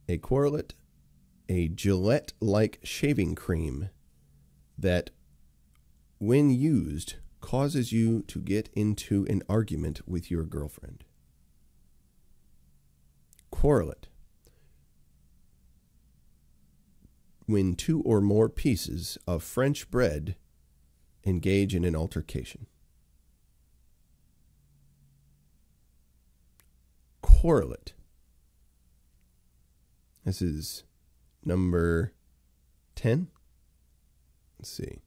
a correlate, a Gillette-like shaving cream that, when used, causes you to get into an argument with your girlfriend. Correlate. When two or more pieces of French bread engage in an altercation. Correlate. This is number 10. Let's see.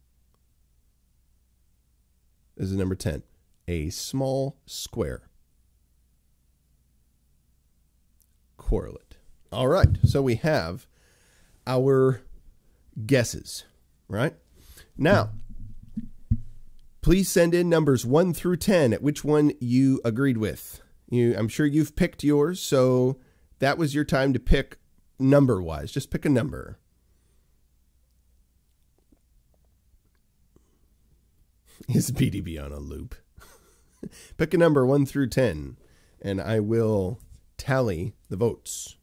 This is number 10. A small square. Correlate. All right. So we have our guesses, right? Now, please send in numbers 1 through 10 at which one you agreed with. I'm sure you've picked yours, so that was your time to pick number-wise. Just pick a number. Is BDB on a loop? Pick a number 1 through 10, and I will tally the votes.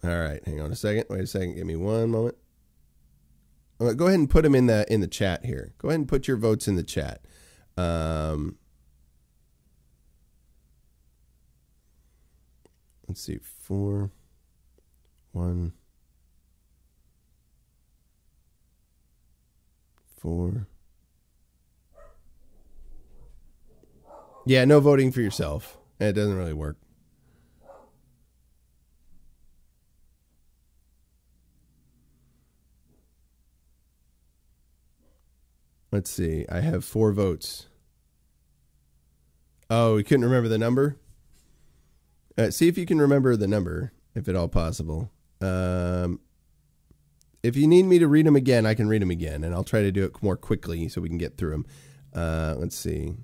All right, hang on a second. Wait a second. Give me one moment. Go ahead and put them in the chat here. Go ahead and put your votes in the chat. Let's see. 4, 1, 4. Yeah, no voting for yourself. It doesn't really work. Let's see. I have 4 votes. Oh, you couldn't remember the number? See if you can remember the number, if at all possible. If you need me to read them again, I can read them again, and I'll try to do it more quickly so we can get through them. Let's see.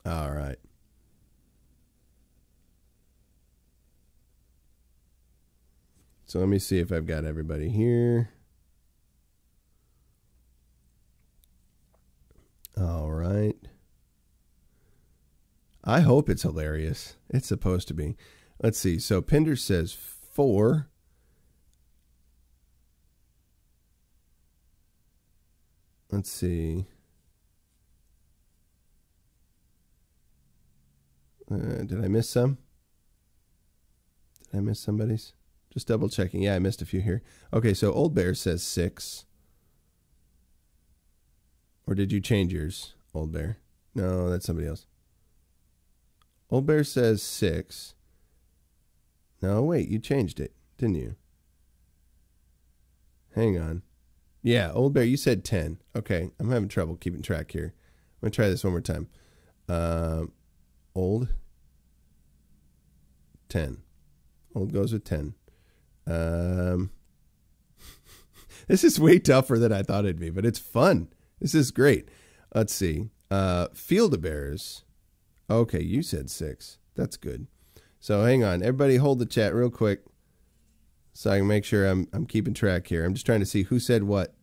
All right. So let me see if I've got everybody here. All right. I hope it's hilarious. It's supposed to be. Let's see. So Pinder says 4. Let's see. Did I miss some? Did I miss somebody's? Just double checking. Yeah, I missed a few here. Okay, so Old Bear says 6. Or did you change yours, Old Bear? No, that's somebody else. Old Bear says 6. No, wait, you changed it, didn't you? Hang on. Yeah, Old Bear, you said 10. Okay, I'm having trouble keeping track here. I'm going to try this one more time. Old 10. Old goes with 10. This is way tougher than I thought it'd be, but it's fun. This is great. Let's see. Field-A-Bears. Okay, you said 6. That's good. So hang on. Everybody hold the chat real quick so I can make sure I'm keeping track here. I'm just trying to see who said what.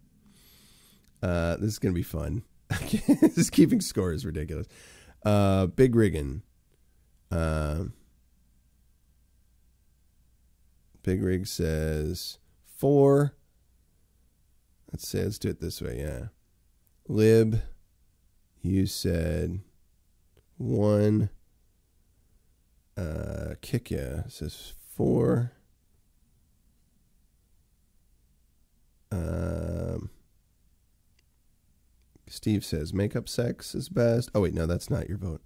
This is going to be fun. This keeping score is ridiculous. Big Riggin. Big Rig says 4. Let's say, let's do it this way. Yeah. Lib, you said 1. Kick ya says 4. Steve says makeup sex is best. Oh wait, no, that's not your vote.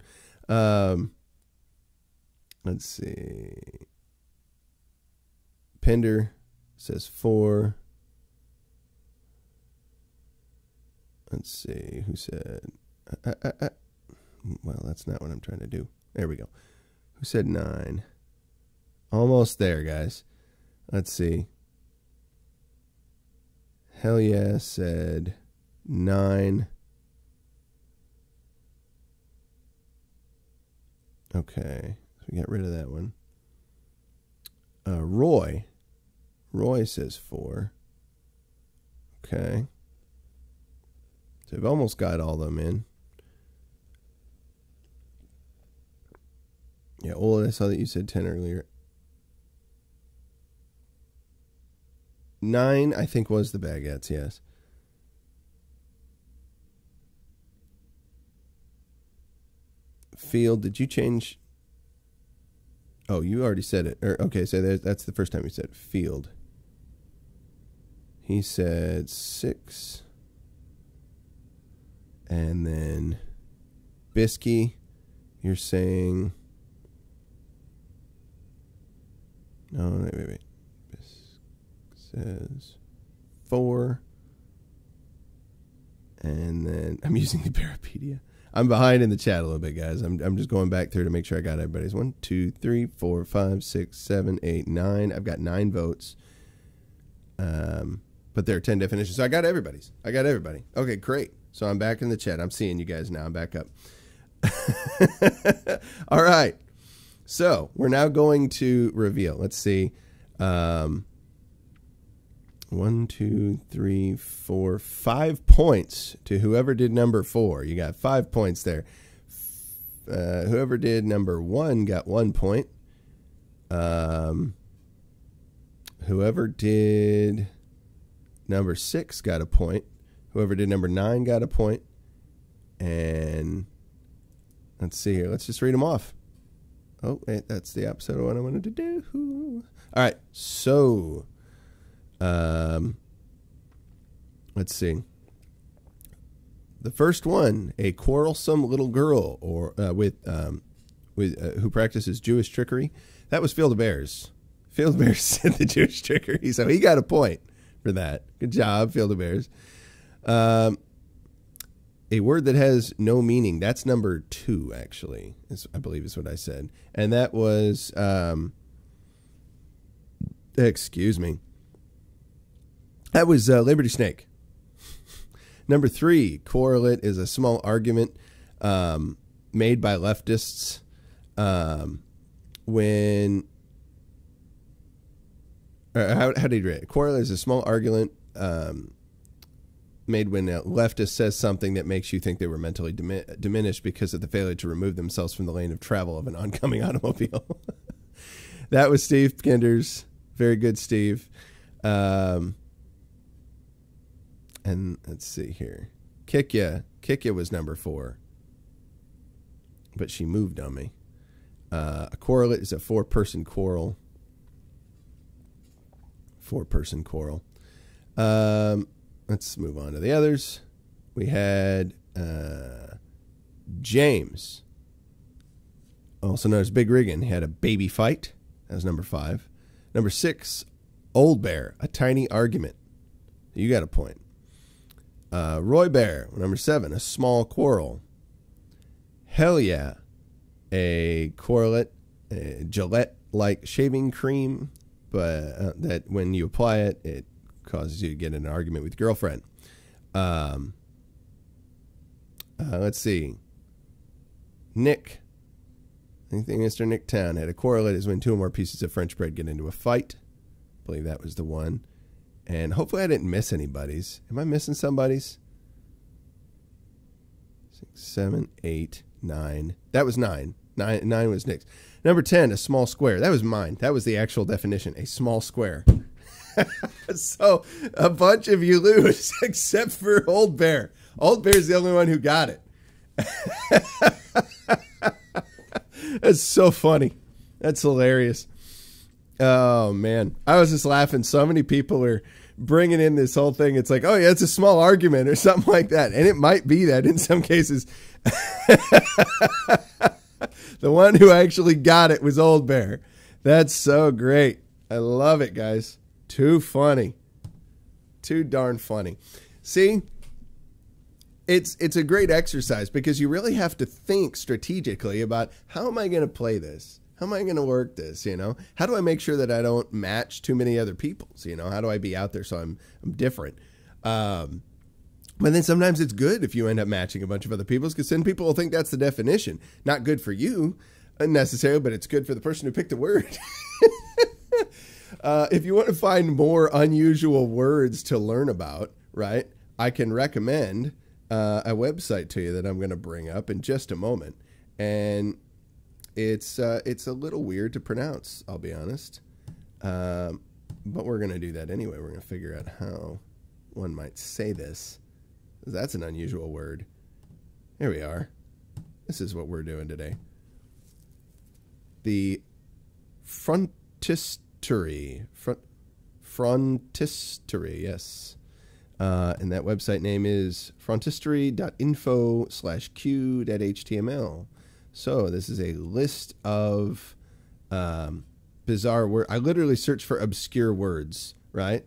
Let's see. Pinder says 4. Let's see who said. Well, that's not what I'm trying to do. There we go. Who said 9? Almost there, guys. Let's see. Hell yeah said 9. Okay, so we got rid of that one. Roy Roy says 4. Okay. So we've almost got all of them in. Yeah, Ola, I saw that you said 10 earlier. 9, I think, was the baguettes, yes. Field, did you change? Oh, you already said it. Okay, so that's the first time you said it. Field. He said 6. And then Bisky, you're saying... No, wait. Bisky says 4. And then I'm using the Barapedia. I'm behind in the chat a little bit, guys. I'm just going back through to make sure I got everybody's. 1, 2, 3, 4, 5, 6, 7, 8, 9. I've got 9 votes. But there are 10 definitions. So I got everybody's. I got everybody. Okay, great. So I'm back in the chat. I'm seeing you guys now. I'm back up. All right. So we're now going to reveal. Let's see. 1, 2, 3, 4, 5 points to whoever did number 4. You got 5 points there. Whoever did number 1 got 1 point. Whoever did number 6 got a point. Whoever did number 9 got a point. And let's see here. Let's just read them off. Oh, wait, that's the opposite of what I wanted to do. All right. So, let's see. The first one, a quarrelsome little girl or who practices Jewish trickery. That was Field of Bears. Field of Bears said the Jewish trickery, so he got a point for that. Good job, Field of Bears. A word that has no meaning. That's number 2, actually, I believe is what I said. And that was, excuse me. That was Liberty Snake. Number 3, correlate is a small argument made by leftists when... how do you read it? Correlate is a small argument made when a leftist says something that makes you think they were mentally diminished because of the failure to remove themselves from the lane of travel of an oncoming automobile. That was Steve Kinders. Very good, Steve. And let's see here. Kikya was number 4. But she moved on me. A correlate is a 4-person quarrel. 4-person quarrel. Let's move on to the others. We had James, also known as Big Riggin. He had a baby fight. That was number 5. Number 6, Old Bear, a tiny argument. You got a point. Roy Bear, number 7, a small quarrel. Hell yeah, a correlate, a Gillette-like shaving cream, but that when you apply it, it causes you to get in an argument with your girlfriend. Let's see. Nick. I think Mr. Nick Town had a correlate is when 2 or more pieces of French bread get into a fight. I believe that was the one. And hopefully I didn't miss anybody's. Am I missing somebody's? 6, 7, 8, 9. That was 9. 9 was Nick's. Number 10, a small square. That was mine. That was the actual definition. A small square. So a bunch of you lose except for Old Bear. Old Bear's the only one who got it. That's so funny. That's hilarious. Oh, man. I was just laughing. So many people are bringing in this whole thing. It's like, oh, yeah, it's a small argument or something like that. And it might be that in some cases. The one who actually got it was Old Bear. That's so great. I love it, guys. Too funny. Too darn funny. See, it's a great exercise because you really have to think strategically about how am I going to play this? How am I going to work this? You know, how do I make sure that I don't match too many other people's? You know, how do I be out there so I'm different? But then sometimes it's good if you end up matching a bunch of other people's because then people will think that's the definition. Not good for you necessarily, but it's good for the person who picked the word. If you want to find more unusual words to learn about, right, I can recommend a website to you that I'm going to bring up in just a moment. And it's a little weird to pronounce, I'll be honest. But we're going to do that anyway. We're going to figure out how one might say this. That's an unusual word. Here we are. This is what we're doing today. The frontistery. Frontistery, yes. And that website name is frontistery.info/q.html. So this is a list of bizarre words. I literally searched for obscure words, right?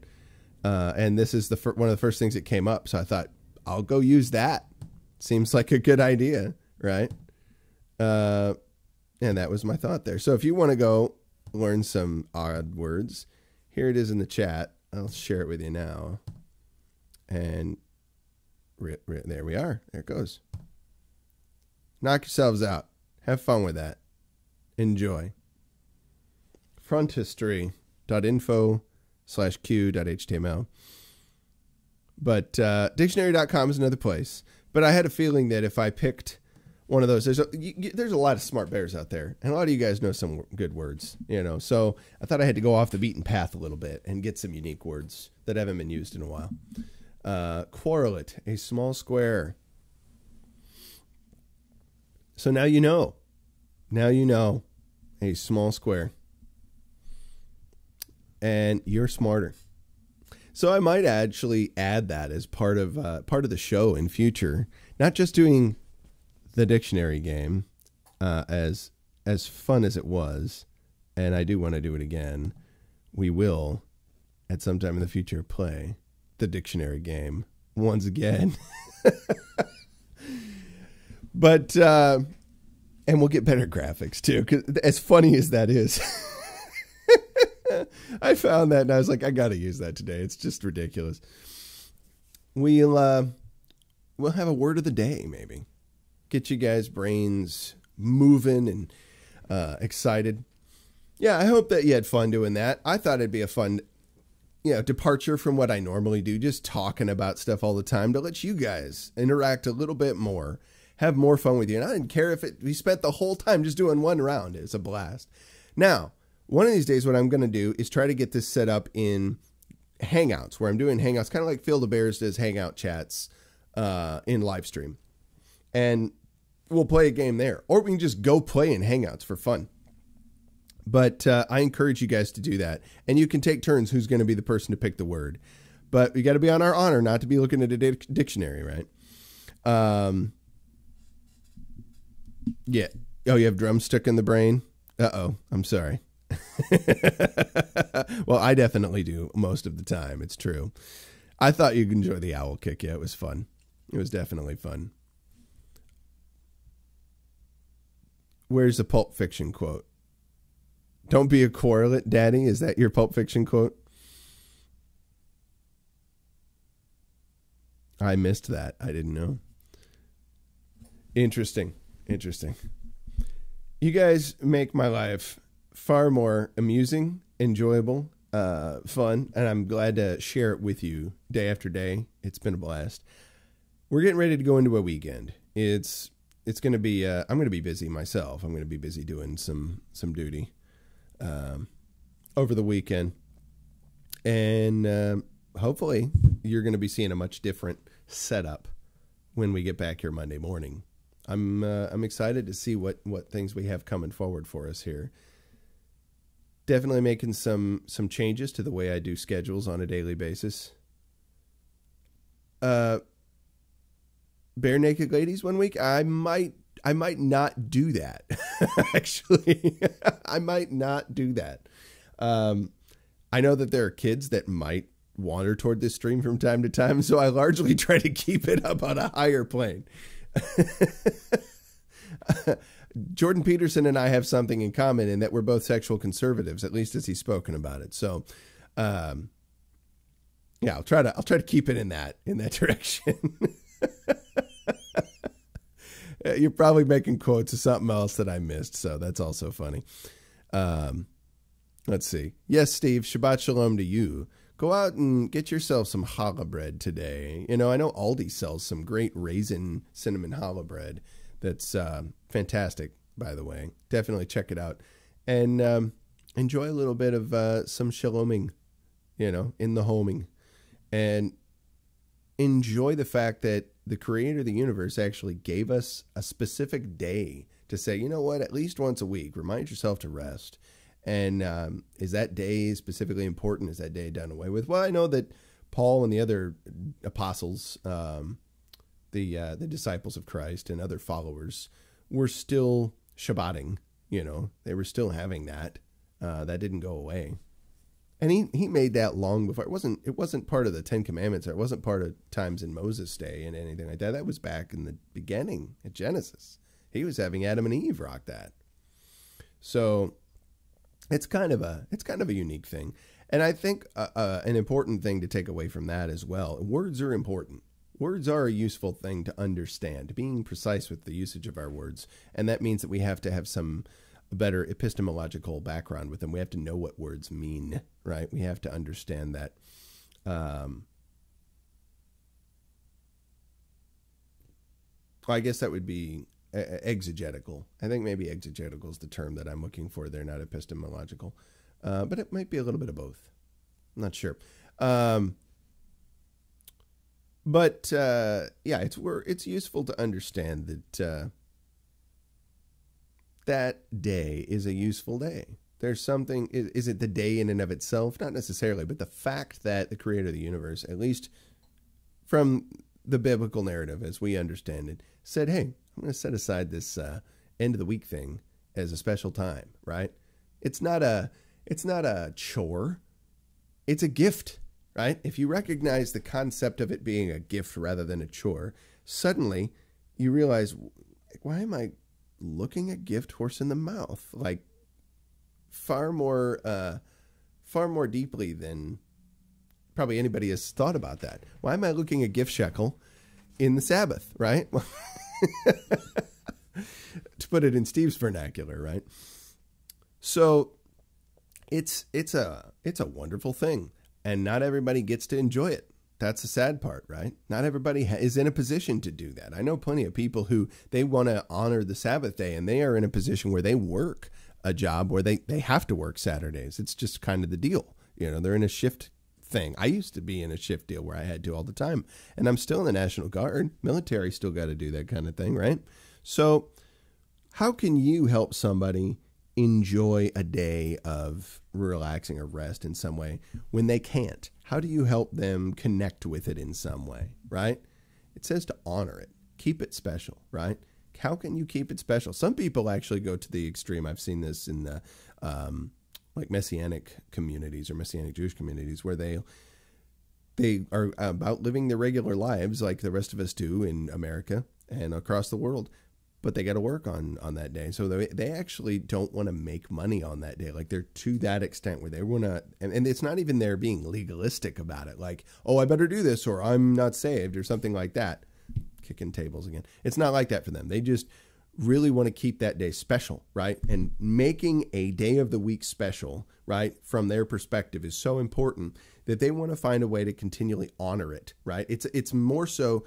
And this is one of the first things that came up. So I thought, I'll go use that. Seems like a good idea, right? And that was my thought there. So if you want to go learn some odd words, here it is in the chat. I'll share it with you now. And there we are. There it goes. Knock yourselves out. Have fun with that. Enjoy. Fronthistory.info/q.html. But dictionary.com is another place. But I had a feeling that if I picked one of those, there's a lot of smart bears out there, and a lot of you guys know some good words, you know. So I thought I had to go off the beaten path a little bit and get some unique words that haven't been used in a while. Quarrelet, a small square. So now you know. Now you know. A small square. And you're smarter. So I might actually add that as part of the show in future. Not just doing the dictionary game, as fun as it was, and I do want to do it again. We will, at some time in the future, play the dictionary game once again. But and we'll get better graphics too, 'cause as funny as that is. I found that and I was like, I got to use that today. It's just ridiculous. We'll have a word of the day, maybe. Get you guys' brains moving and excited. Yeah, I hope that you had fun doing that. I thought it'd be a fun, departure from what I normally do, just talking about stuff all the time, to let you guys interact a little bit more, have more fun with you. And I didn't care if we spent the whole time just doing one round. It's a blast. Now, one of these days, what I'm going to do is try to get this set up in Hangouts, where I'm doing Hangouts, kind of like Phil the Bears does Hangout chats in Livestream. And we'll play a game there. Or we can just go play in Hangouts for fun. But I encourage you guys to do that. And you can take turns who's going to be the person to pick the word. But we got to be on our honor not to be looking at a dictionary, right? Yeah. Oh, you have drumstick in the brain? Uh-oh. I'm sorry. Well, I definitely do most of the time. It's true. I thought you'd enjoy the owl kick. Yeah, it was fun. It was definitely fun. Where's the Pulp Fiction quote? Don't be a quarrelet, Daddy. Is that your Pulp Fiction quote? I missed that. I didn't know. Interesting. Interesting. You guys make my life far more amusing, enjoyable, fun, and I'm glad to share it with you day after day. It's been a blast. We're getting ready to go into a weekend. It's going to be, I'm going to be busy myself. I'm going to be busy doing some duty over the weekend. And hopefully you're going to be seeing a much different setup when we get back here Monday morning. I'm excited to see what things we have coming forward for us here. Definitely making some changes to the way I do schedules on a daily basis. Bare Naked Ladies one week, I might not do that. Actually, I might not do that. I know that there are kids that might wander toward this stream from time to time, so I largely try to keep it up on a higher plane. Jordan Peterson and I have something in common in that we're both sexual conservatives, at least as he's spoken about it. So, yeah, I'll try to keep it in that direction. You're probably making quotes of something else that I missed, so that's also funny. Let's see. Yes, Steve, Shabbat Shalom to you. Go out and get yourself some challah bread today. You know, I know Aldi sells some great raisin cinnamon challah bread. That's fantastic, by the way. Definitely check it out. And enjoy a little bit of some shaloming, you know, in the homing. And enjoy the fact that the creator of the universe actually gave us a specific day to say, you know what, at least once a week, remind yourself to rest. And is that day specifically important? Is that day done away with? Well, I know that Paul and the other apostles, the disciples of Christ and other followers were still Shabbating, you know, they were still having that. That didn't go away. And he made that long before. It wasn't part of the Ten Commandments. Or it wasn't part of times in Moses' day and anything like that. That was back in the beginning at Genesis. He was having Adam and Eve rock that. So it's kind of a unique thing. And I think an important thing to take away from that as well. Words are important. Words are a useful thing to understand, being precise with the usage of our words. And that means that we have to have some better epistemological background with them. We have to know what words mean, right? We have to understand that. I guess that would be exegetical. I think maybe exegetical is the term that I'm looking for there, not epistemological. But it might be a little bit of both. I'm not sure. But yeah, it's useful to understand that that day is a useful day. There's something, is it the day in and of itself? Not necessarily, but the fact that the creator of the universe, at least from the biblical narrative as we understand it, said, hey, I'm going to set aside this end of the week thing as a special time, right? It's not a chore. It's a gift, right? If you recognize the concept of it being a gift rather than a chore, suddenly you realize, why am I looking a gift horse in the mouth? Like far more deeply than probably anybody has thought about that. Why am I looking a gift shekel in the Sabbath, right? To put it in Steve's vernacular, right? So it's a wonderful thing, and not everybody gets to enjoy it. That's the sad part, right? Not everybody is in a position to do that. I know plenty of people who they want to honor the Sabbath day, and they are in a position where they work a job where they have to work Saturdays. It's just kind of the deal. You know, they're in a shift thing. I used to be in a shift deal where I had to all the time, and I'm still in the National Guard. Military still got to do that kind of thing, right? So how can you help somebody enjoy a day of relaxing or rest in some way when they can't? How do you help them connect with it in some way, right? It says to honor it, keep it special, right? How can you keep it special? Some people actually go to the extreme. I've seen this in the like Messianic communities or Messianic Jewish communities where they are about living their regular lives like the rest of us do in America and across the world. But they got to work on that day. So they actually don't want to make money on that day. Like they're to that extent where they want to, and it's not even they're being legalistic about it. Like, oh, I better do this or I'm not saved or something like that. Kicking tables again. It's not like that for them. They just really want to keep that day special, right? And making a day of the week special, right, from their perspective is so important that they want to find a way to continually honor it, right? It's more so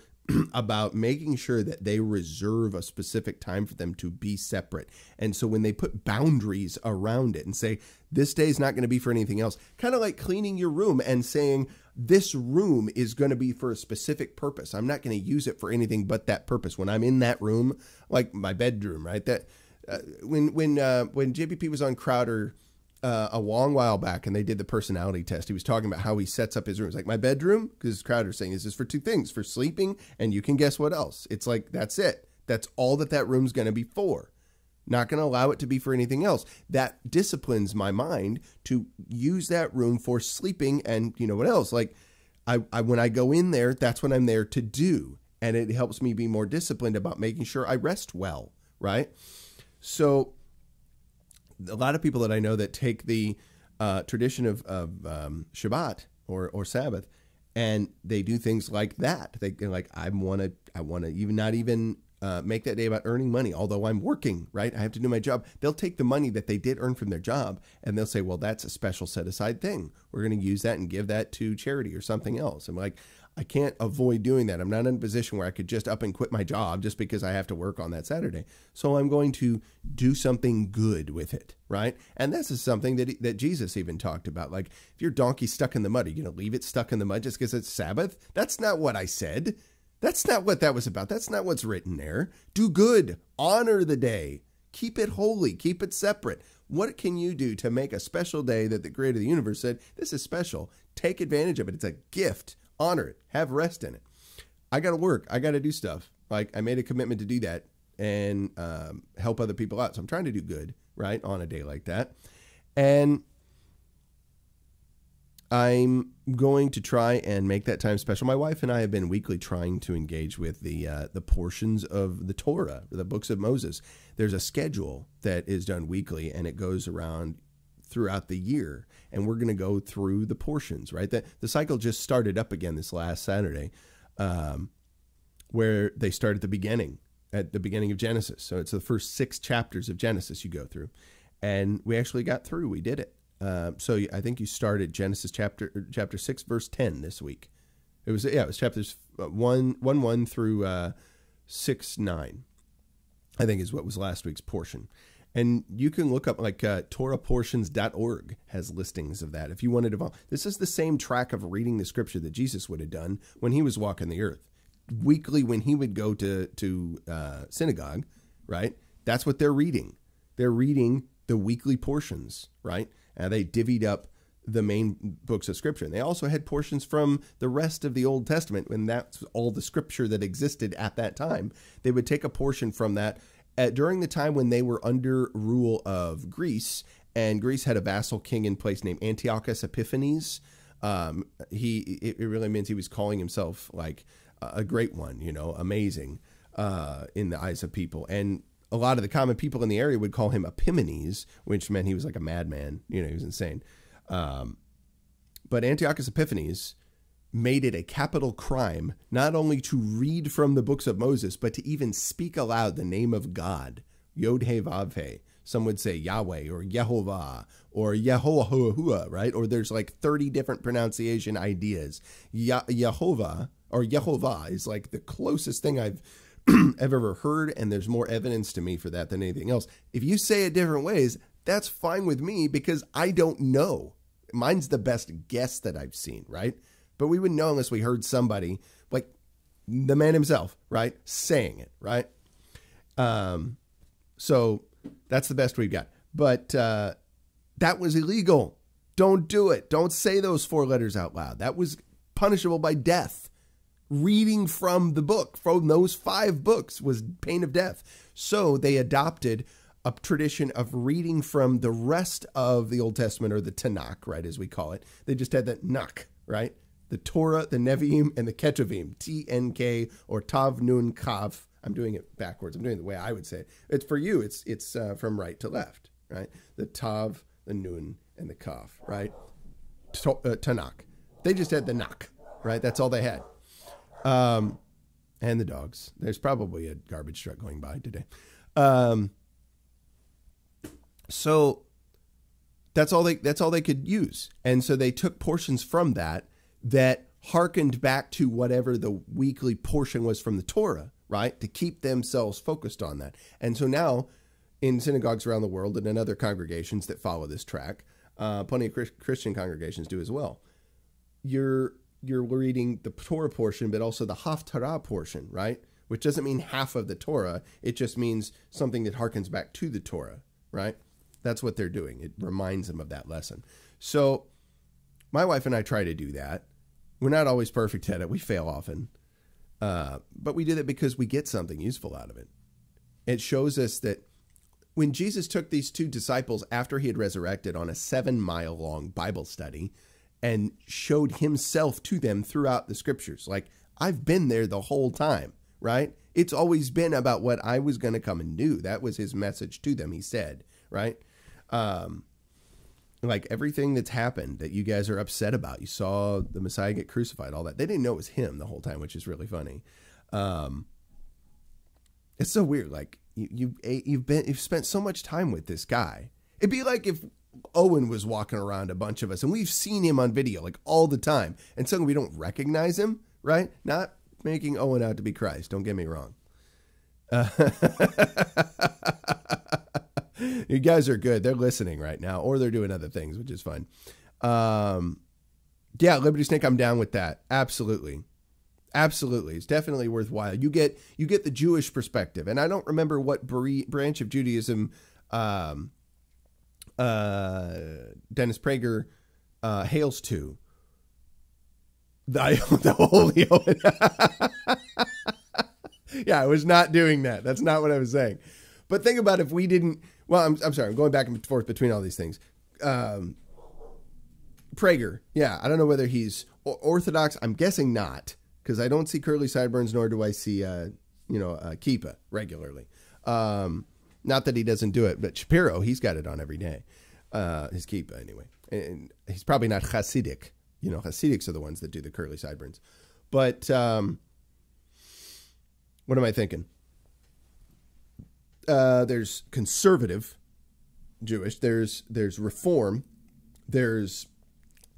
about making sure that they reserve a specific time for them to be separate. And so when they put boundaries around it and say, this day is not going to be for anything else, kind of like cleaning your room and saying, this room is going to be for a specific purpose. I'm not going to use it for anything but that purpose. When I'm in that room, like my bedroom, right? That when JPP was on Crowder a long while back and they did the personality test, he was talking about how he sets up his rooms. Like my bedroom, because Crowder's saying this is for two things, for sleeping, and you can guess what else. It's like, that's it. That's all that room's going to be for. Not going to allow it to be for anything else. That disciplines my mind to use that room for sleeping and you know what else. Like I when I go in there, that's what I'm there to do. And it helps me be more disciplined about making sure I rest well, right? So a lot of people that I know that take the tradition of Shabbat or Sabbath, and they do things like that. They're like, I want to even not even make that day about earning money, although I'm working, right? I have to do my job. They'll take the money that they did earn from their job and they'll say, well, that's a special set aside thing. We're going to use that and give that to charity or something else. I'm like, I can't avoid doing that. I'm not in a position where I could just up and quit my job just because I have to work on that Saturday. So I'm going to do something good with it, right? And this is something that Jesus even talked about. Like, if your donkey's stuck in the mud, are you going to leave it stuck in the mud just because it's Sabbath? That's not what I said. That's not what that was about. That's not what's written there. Do good. Honor the day. Keep it holy. Keep it separate. What can you do to make a special day that the creator of the universe said, this is special? Take advantage of it. It's a gift. Honor it. Have rest in it. I got to work. I got to do stuff. Like, I made a commitment to do that and help other people out. So I'm trying to do good, right, on a day like that. And I'm going to try and make that time special. My wife and I have been weekly trying to engage with the portions of the Torah, the books of Moses. There's a schedule that is done weekly, and it goes around throughout the year, and we're going to go through the portions, right? The cycle just started up again this last Saturday, where they start at the beginning of Genesis. So it's the first 6 chapters of Genesis you go through, and we actually got through. We did it. So I think you started Genesis chapter 6, verse 10 this week. It was chapters 1 through 6, 9, I think is what was last week's portion. And you can look up, like, TorahPortions.org has listings of that. If you wanted to, this is the same track of reading the scripture that Jesus would have done when he was walking the earth. Weekly, when he would go to synagogue, right? That's what they're reading. They're reading the weekly portions, right? They divvied up the main books of scripture. And they also had portions from the rest of the Old Testament, and that's all the scripture that existed at that time. They would take a portion from that during the time when they were under rule of Greece, and Greece had a vassal king in place named Antiochus Epiphanes. It really means he was calling himself like a great one, amazing in the eyes of people. And a lot of the common people in the area would call him Epimanes, which meant he was like a madman. He was insane. But Antiochus Epiphanes made it a capital crime not only to read from the books of Moses, but to even speak aloud the name of God, Yod-He-Vav-He. Some would say Yahweh or Yehovah or Yehoahua, right? Or there's like 30 different pronunciation ideas. Yehovah or Yehovah is like the closest thing I've ever heard, and there's more evidence to me for that than anything else. If you say it different ways, that's fine with me because I don't know. Mine's the best guess that I've seen, right? But we wouldn't know unless we heard somebody, like the man himself, right, saying it, right? So that's the best we've got. But that was illegal. Don't do it. Don't say those 4 letters out loud. That was punishable by death. Reading from the book, from those 5 books, was pain of death. So they adopted a tradition of reading from the rest of the Old Testament, or the Tanakh, right, as we call it. They just had the Nach, right? The Torah, the Nevi'im, and the Ketuvim, TNK, or Tav, Nun, Kav. I'm doing it backwards. I'm doing it the way I would say it. It's for you. It's from right to left, right? The Tav, the Nun, and the Kav, right? Tanakh. They just had the Nach, right? That's all they had. And the dogs. There's probably a garbage truck going by today. So that's all they could use. And so they took portions from that harkened back to whatever the weekly portion was from the Torah, right? To keep themselves focused on that. And so now in synagogues around the world and in other congregations that follow this track, plenty of Christian congregations do as well. You're reading the Torah portion, but also the Haftarah portion, right? Which doesn't mean half of the Torah. It just means something that harkens back to the Torah, right? That's what they're doing. It reminds them of that lesson. So my wife and I try to do that. We're not always perfect at it. We fail often. But we do that because we get something useful out of it. It shows us that when Jesus took these 2 disciples after he had resurrected on a 7-mile-long Bible study and showed himself to them throughout the scriptures, like, I've been there the whole time, right? It's always been about what I was going to come and do. That was his message to them, he said, right? Like, everything that's happened that you guys are upset about, you saw the Messiah get crucified, all that. They didn't know it was him the whole time, which is really funny. It's so weird. Like you've spent so much time with this guy. It'd be like if Owen was walking around a bunch of us and we've seen him on video like all the time, and suddenly we don't recognize him, right? Not making Owen out to be Christ. Don't get me wrong. You guys are good. They're listening right now, or they're doing other things, which is fun. Yeah, Liberty Snake, I'm down with that. Absolutely. Absolutely. It's definitely worthwhile. You get the Jewish perspective. And I don't remember what branch of Judaism Dennis Prager hails to. The Holy Owen. Yeah, I was not doing that. That's not what I was saying. But think about if we didn't... Well, I'm sorry. I'm going back and forth between all these things. Prager. Yeah, I don't know whether he's Orthodox. I'm guessing not, because I don't see curly sideburns, nor do I see, kippah regularly. Not that he doesn't do it, but Shapiro, he's got it on every day. His kippah, anyway. And he's probably not Hasidic. You know, Hasidics are the ones that do the curly sideburns. But what am I thinking? There's conservative Jewish. There's Reform. There's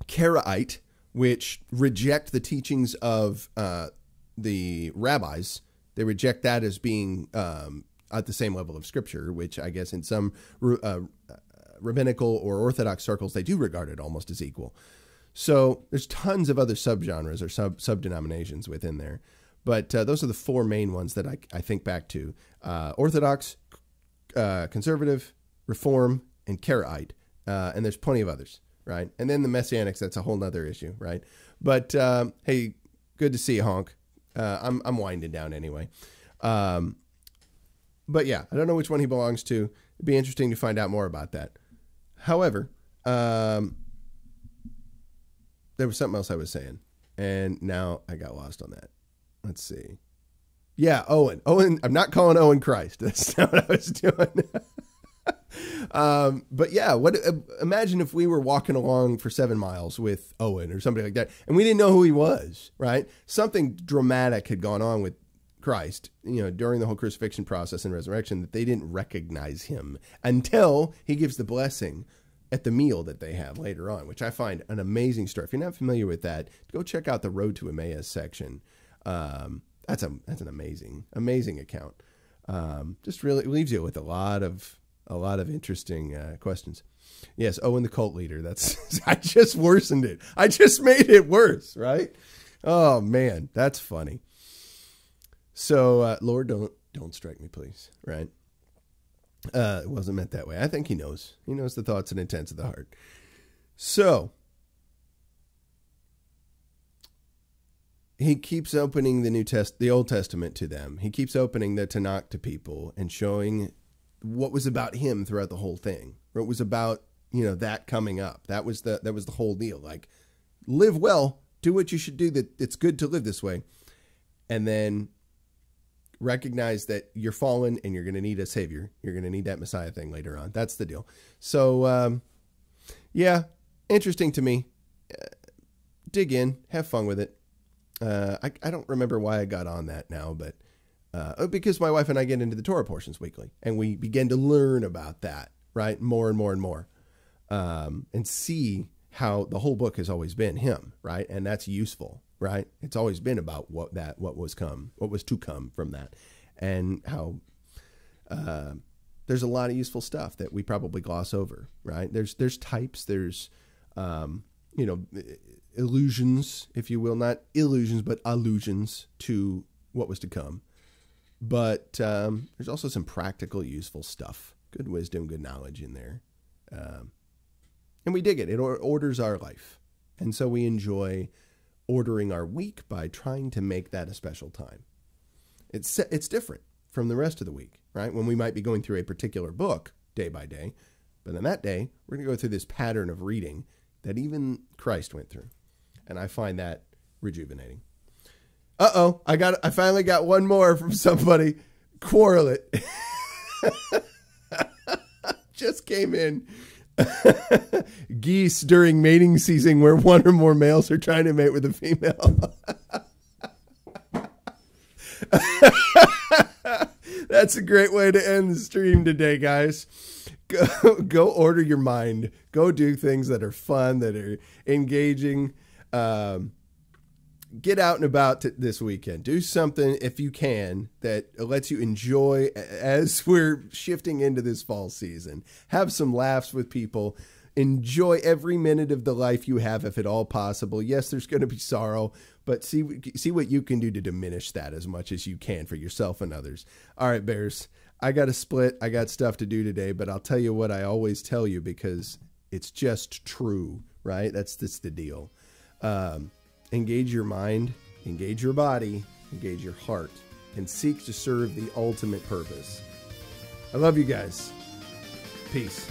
Karaite, which reject the teachings of the rabbis. They reject that as being at the same level of Scripture, which I guess in some rabbinical or Orthodox circles, they do regard it almost as equal. So there's tons of other subgenres or sub-denominations within there. But those are the four main ones that I think back to. Orthodox, conservative, Reform, and Karaite. And there's plenty of others, right? And then the Messianics, that's a whole nother issue, right? But, hey, good to see you, Honk. I'm winding down anyway. But yeah, I don't know which one he belongs to. It'd be interesting to find out more about that. However, there was something else I was saying, and now I got lost on that. Let's see. Yeah, Owen. I'm not calling Owen Christ. That's not what I was doing. But yeah, imagine if we were walking along for 7 miles with Owen or somebody like that, and we didn't know who he was, right? Something dramatic had gone on with Christ, during the whole crucifixion process and resurrection, that they didn't recognize him until he gives the blessing at the meal that they have later on, which I find an amazing story. If you're not familiar with that, go check out the Road to Emmaus section. That's an amazing account. Just really leaves you with a lot of interesting questions. Yes, Owen the cult leader. I just worsened it. I just made it worse, right? Oh man, that's funny. So Lord, don't strike me, please. Right? It wasn't meant that way. I think he knows. He knows the thoughts and intents of the heart. So he keeps opening the Old Testament to them. He keeps opening the Tanakh to people and showing what was about him throughout the whole thing. What was about, that coming up. That was the whole deal. Like, live well, do what you should do, that it's good to live this way. And then recognize that you're fallen and you're going to need a savior. You're going to need that Messiah thing later on. That's the deal. So, yeah, interesting to me. Dig in, have fun with it. I don't remember why I got on that now, but because my wife and I get into the Torah portions weekly, and we begin to learn about that, right? More and more and more, and see how the whole book has always been him, right? And that's useful, right? It's always been about what was to come from that, and how there's a lot of useful stuff that we probably gloss over, right? There's types, there's illusions, if you will, not illusions, but allusions to what was to come. But there's also some practical, useful stuff, good wisdom, good knowledge in there. And we dig it. It orders our life. And so we enjoy ordering our week by trying to make that a special time. It's different from the rest of the week, right? When we might be going through a particular book day by day. But on that day, we're going to go through this pattern of reading that even Christ went through. And I find that rejuvenating. Uh-oh, I finally got one more from somebody. Quarrel it. Just came in. Geese during mating season where one or more males are trying to mate with a female. That's a great way to end the stream today, guys. Go order your mind. Go do things that are fun, that are engaging. Get out and about this weekend. Do something, if you can, that lets you enjoy as we're shifting into this fall season. Have some laughs with people. Enjoy every minute of the life you have, if at all possible. Yes, there's going to be sorrow, but see what you can do to diminish that as much as you can for yourself and others. All right, Bears, I got to split. I got stuff to do today, but I'll tell you what I always tell you because it's just true, right? That's the deal. Engage your mind, engage your body, engage your heart, and seek to serve the ultimate purpose. I love you guys. Peace.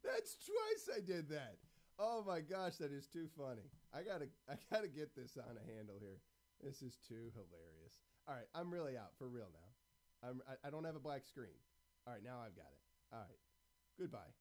That's twice I did that. Oh my gosh, that is too funny. I gotta get this on a handle here. This is too hilarious. All right, I'm really out for real now. I don't have a black screen. All right, now I've got it. All right, goodbye.